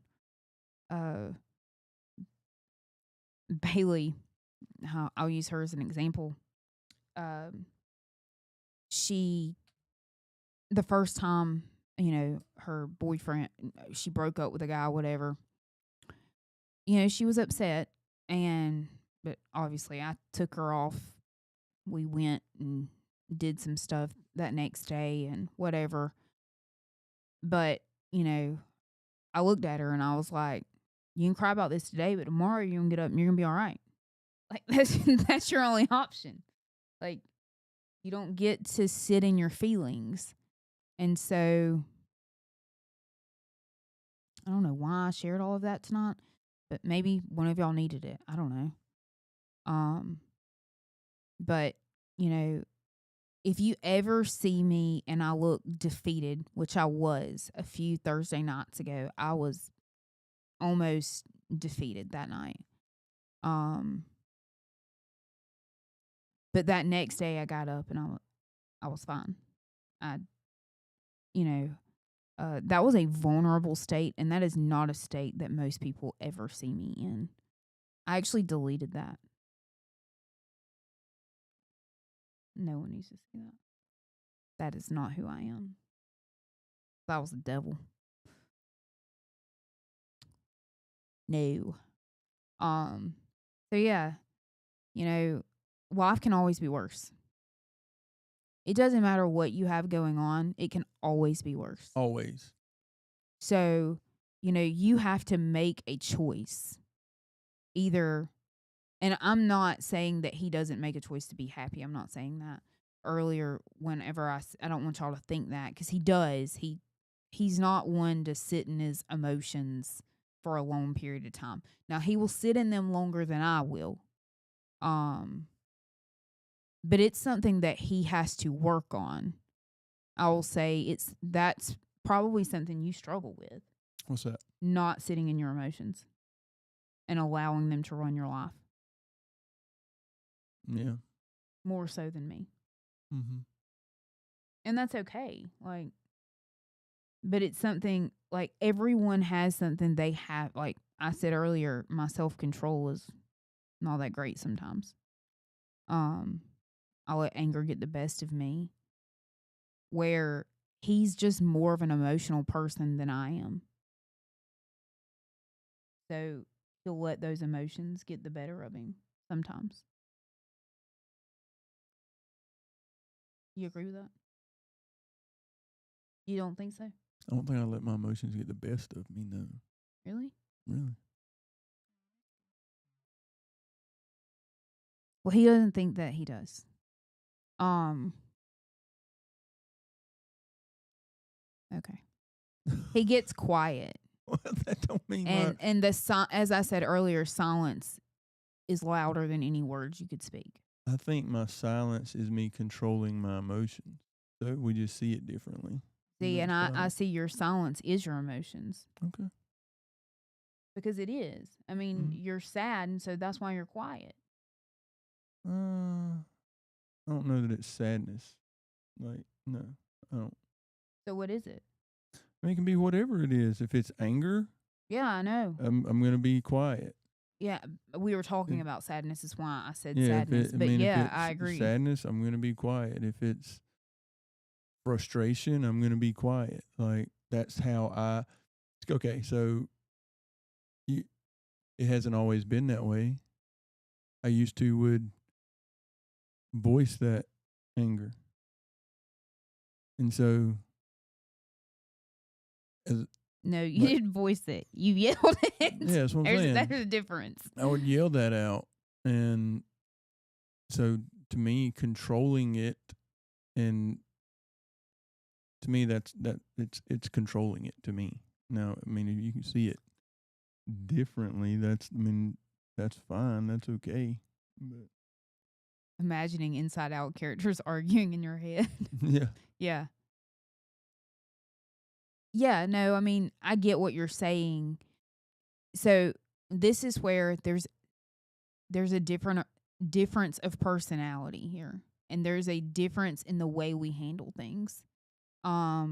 Bailey, I'll use her as an example. She, the first time, her boyfriend, she broke up with a guy, whatever. She was upset, but obviously I took her off. We went and did some stuff that next day and whatever. But, I looked at her and I was like, you can cry about this today, but tomorrow you're going to get up and you're going to be all right. Like, that's your only option. Like, you don't get to sit in your feelings. And so, I don't know why I shared all of that tonight, but maybe one of y'all needed it. I don't know. But, if you ever see me and I look defeated, which I was a few Thursday nights ago, I was almost defeated that night. But that next day I got up and I was fine. That was a vulnerable state, and that is not a state that most people ever see me in. I actually deleted that. No one needs to see that. That is not who I am. That was the devil. No. So yeah, life can always be worse. It doesn't matter what you have going on, it can always be worse. Always. So, you have to make a choice. Either, and I'm not saying that he doesn't make a choice to be happy. I'm not saying that. Earlier, whenever I don't want y'all to think that, because he does. He's not one to sit in his emotions for a long period of time. Now, he will sit in them longer than I will. But it's something that he has to work on. I will say that's probably something you struggle with. What's that? Not sitting in your emotions and allowing them to run your life. Yeah. More so than me. Mm-hmm. And that's okay. But it's something, everyone has something they have. Like I said earlier, my self-control is not that great sometimes. I let anger get the best of me, where he's just more of an emotional person than I am. So he'll let those emotions get the better of him sometimes. You agree with that? You don't think so? I don't think I let my emotions get the best of me, no. Really? Really? Well, he doesn't think that he does. Okay. He gets quiet. Well, that don't mean And as I said earlier, silence is louder than any words you could speak. I think my silence is me controlling my emotions. So we just see it differently. See, and I see your silence is your emotions. Okay. Because it is. I mean, you're sad, and so that's why you're quiet. I don't know that it's sadness. No, I don't. So what is it? I mean, it can be whatever it is. If it's anger, yeah, I know. I'm going to be quiet. Yeah, we were talking about sadness. Is why I said Yeah, sadness. But yeah, I agree. Sadness, I'm going to be quiet. If it's frustration, I'm going to be quiet. Like, that's how Okay, so you, it hasn't always been that way. I used to would voice that anger, and so as No, you but didn't voice it. You yelled it. yeah, that's what I'm saying. There's a difference. I would yell that out, and so to me, controlling it, and to me, it's controlling it to me. Now, I mean, if you can see it differently, that's fine. That's okay. But Imagining Inside Out characters arguing in your head. yeah, Yeah. Yeah, no, I mean, I get what you're saying. So this is where there's a difference of personality here. And there's a difference in the way we handle things. I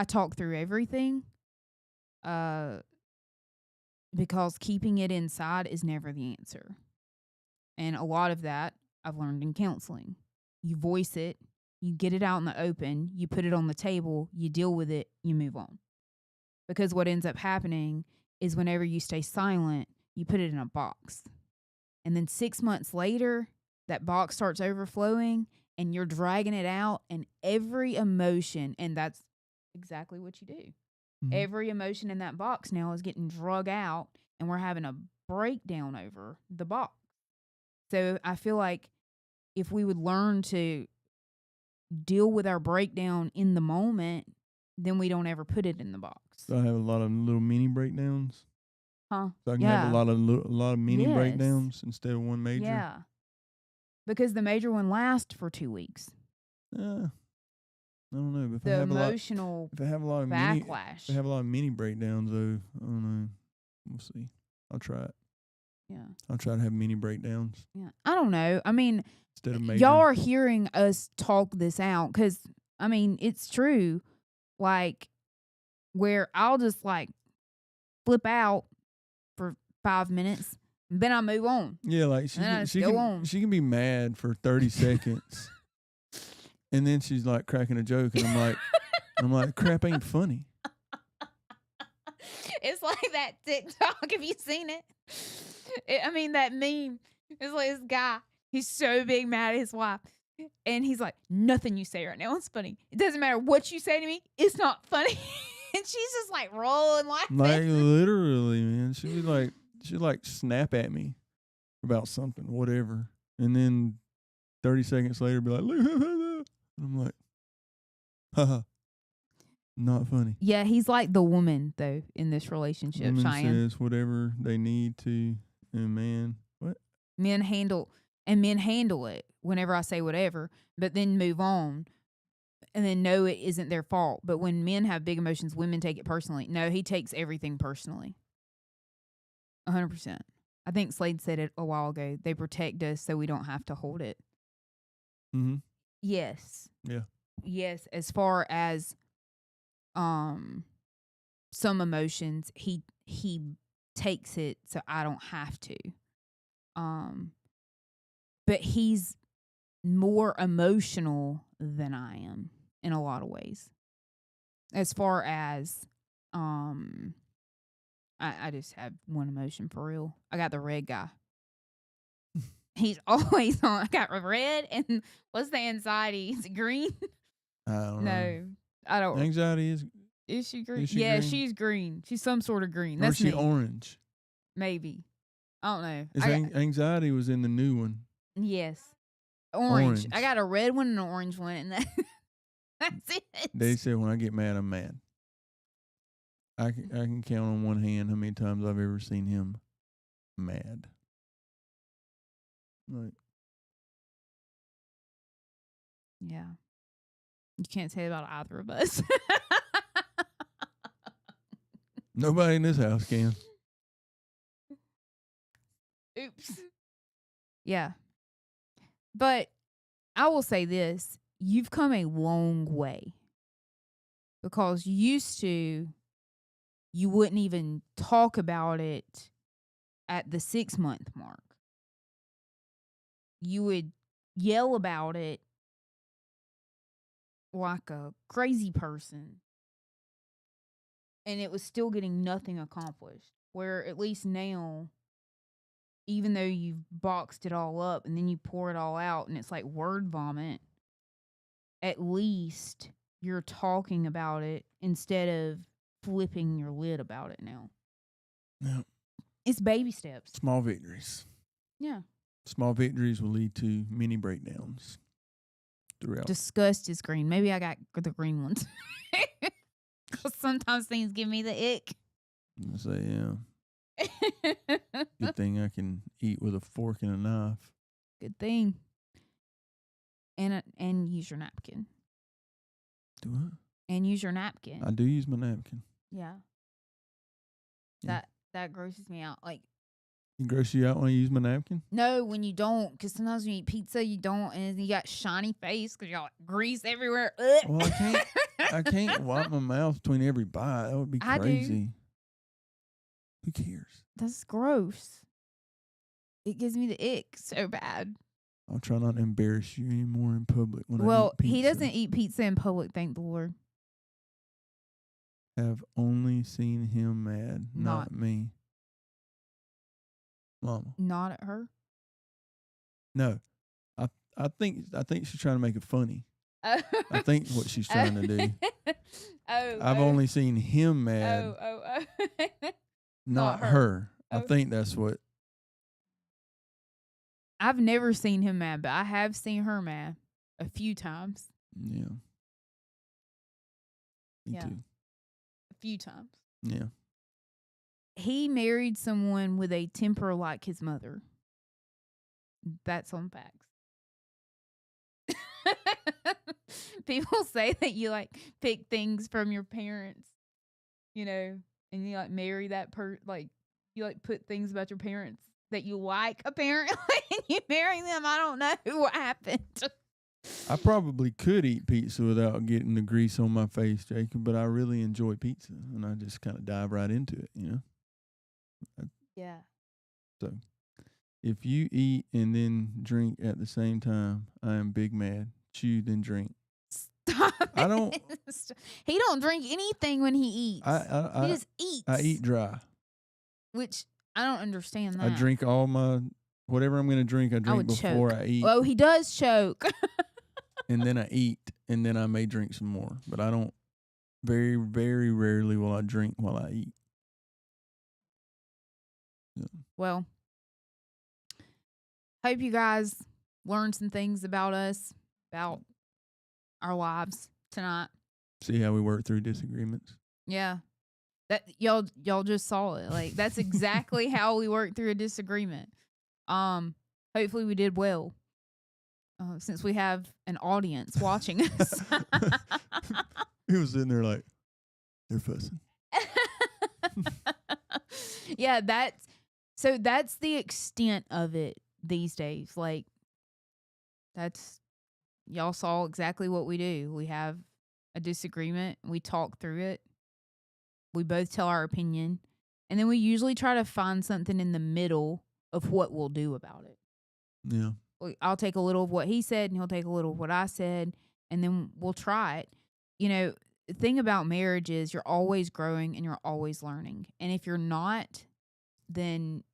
talk through everything. Because keeping it inside is never the answer. And a lot of that I've learned in counseling. You voice it, you get it out in the open, you put it on the table, you deal with it, you move on. Because what ends up happening is whenever you stay silent, you put it in a box. And then 6 months later, that box starts overflowing and you're dragging it out, and every emotion, and that's exactly what you do. Every emotion in that box now is getting drug out, and we're having a breakdown over the box. So I feel like if we would learn to deal with our breakdown in the moment, then we don't ever put it in the box. So I have a lot of little mini breakdowns. Huh? So I can have a lot of mini Yes. breakdowns instead of one major. Yeah. Because the major one lasts for 2 weeks. I don't know. But if The I have emotional if I have a lot of backlash. if I have a lot of mini breakdowns, though, I don't know. We'll see. I'll try it. Yeah. I'll try to have mini breakdowns Yeah. I don't know. I mean, instead of major. y'all are hearing us talk this out because, I mean, it's true. Like, where I'll just like flip out for 5 minutes, and then I move on. Yeah, like And then I just go on. she can be mad for 30 seconds, and then she's like cracking a joke, and I'm like, crap ain't funny. It's like that TikTok. Have you seen it? I mean, that meme. It's like this guy. He's so big mad at his wife. And he's like, nothing you say right now is funny. It doesn't matter what you say to me. It's not funny. And she's just like rolling laughing. Like literally, man. She'd like snap at me about something, whatever, and then 30 seconds later be like, and I'm like, haha, not funny. Yeah, he's like the woman though in this relationship. Woman Cheyenne. says whatever they need to, and man, what? Men handle it whenever I say whatever, but then move on. And then know it isn't their fault. But when men have big emotions, women take it personally. No, he takes everything personally. 100%. I think Slade said it a while ago. They protect us so we don't have to hold it. Mm-hmm. Yes. Yeah. Yes, as far as some emotions, he takes it so I don't have to. But he's more emotional than I am in a lot of ways. As far as I just have one emotion for real. I got the red guy. He's always on. I got red, and what's the anxiety? Is it green? I don't know. No, I don't. Anxiety Is she green? Is she Yeah, green? she's green. She's some sort of green. or That's is she me. orange? Maybe. I don't know. Is anxiety was in the new one. Yes. Orange. Orange. I got a red one and an orange one, and that's it. They said when I get mad, I'm mad. I can count on one hand how many times I've ever seen him mad. Like, Yeah. You can't say about either of us. nobody in this house can. Oops. Yeah. But I will say this. You've come a long way. Because used to, you wouldn't even talk about it at the 6-month mark. You would yell about it like a crazy person and it was still getting nothing accomplished. Where at least now, even though you've boxed it all up and then you pour it all out and it's like word vomit, at least you're talking about it instead of flipping your lid about it now. Yeah. It's baby steps. Small victories. Yeah. Small victories will lead to many breakdowns throughout. Disgust is green. Maybe I got the green ones. 'Cause sometimes things give me the ick. I say, yeah. Good thing I can eat with a fork and a knife. Good thing. And use your napkin. Do what? And use your napkin. I do use my napkin. Yeah. Yeah. That grosses me out. Like, You gross you out when I use my napkin? no, when you don't, because sometimes when you eat pizza, you don't, and you got shiny face because you got like, grease everywhere. Ugh. Well, I can't wipe my mouth between every bite. That would be I do. crazy. Who cares? That's gross. It gives me the ick so bad. I'll try not to embarrass you anymore in public when I Well, eat pizza. he doesn't eat pizza in public, thank the Lord. Have only seen him mad, not me. Mama. Not at her. No. I think she's trying to make it funny. Oh. I think what she's trying to do. I've oh. only seen him mad, Oh. not her. her. I Oh. think that's what. I've never seen him mad, but I have seen her mad a few times. Yeah. Me Yeah. too. A few times. Yeah. He married someone with a temper like his mother. That's on facts. People say that you like pick things from your parents, you know, and you like marry that like you like put things about your parents that you like apparently, and you marry them. I don't know what happened. I probably could eat pizza without getting the grease on my face, Jacob, but I really enjoy pizza, and I just kind of dive right into it, you know? Yeah. So, if you eat and then drink at the same time, I am big mad. Chew, then drink. Stop. I don't- He don't drink anything when he eats. He I just eats. I eat dry. Which I don't understand that. I drink all my, whatever I'm going to drink, I drink would before choke. I eat. Oh, he does choke. And then I eat, and then I may drink some more. But I don't, very, very rarely will I drink while I eat. Yeah. Well, hope you guys learned some things about us, about our lives tonight. See how we work through disagreements. Yeah. That y'all just saw it. Like that's exactly how we work through a disagreement. Hopefully we did well. Since we have an audience watching us. He was sitting there like, they're fussing. Yeah, that's the extent of it these days. Like that's y'all saw exactly what we do. We have a disagreement, we talk through it. We both tell our opinion, and then we usually try to find something in the middle of what we'll do about it. Yeah. I'll take a little of what he said and he'll take a little of what I said, and then we'll try it. You know, the thing about marriage is you're always growing and you're always learning. And if you're not, then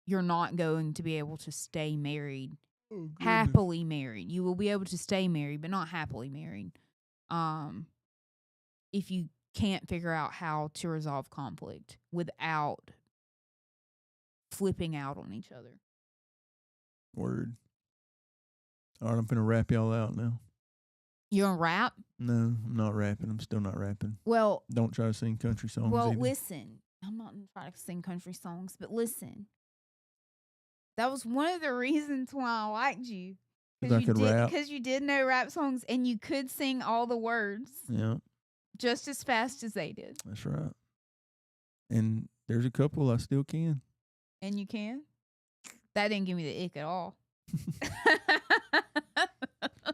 you're not going to be able to stay married, happily married. You will be able to stay married, but not happily married. If you can't figure out how to resolve conflict without flipping out on each other. Word. All right, I'm finna rap y'all out now. You gonna rap? No, I'm not rapping. I'm still not rapping. Well, Don't try to sing country songs either. listen. I'm not gonna try to sing country songs, but listen. That was one of the reasons why I liked you. 'Cause I could rap. Because you did know rap songs and you could sing all the words Yeah, just as fast as they did. that's right. And there's a couple I still can. And you can? That didn't give me the ick at all.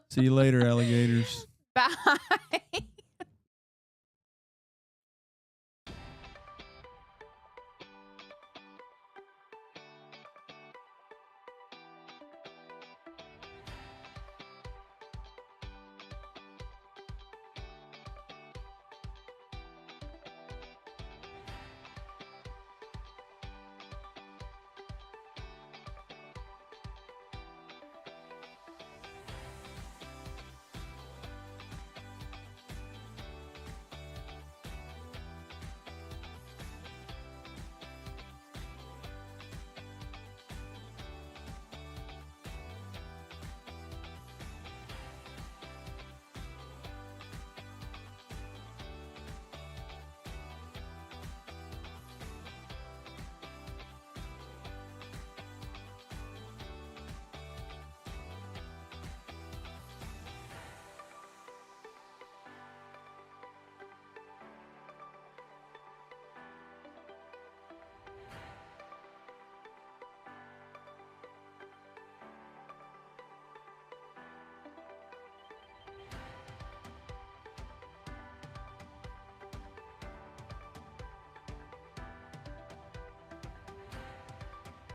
See you later, alligators. Bye.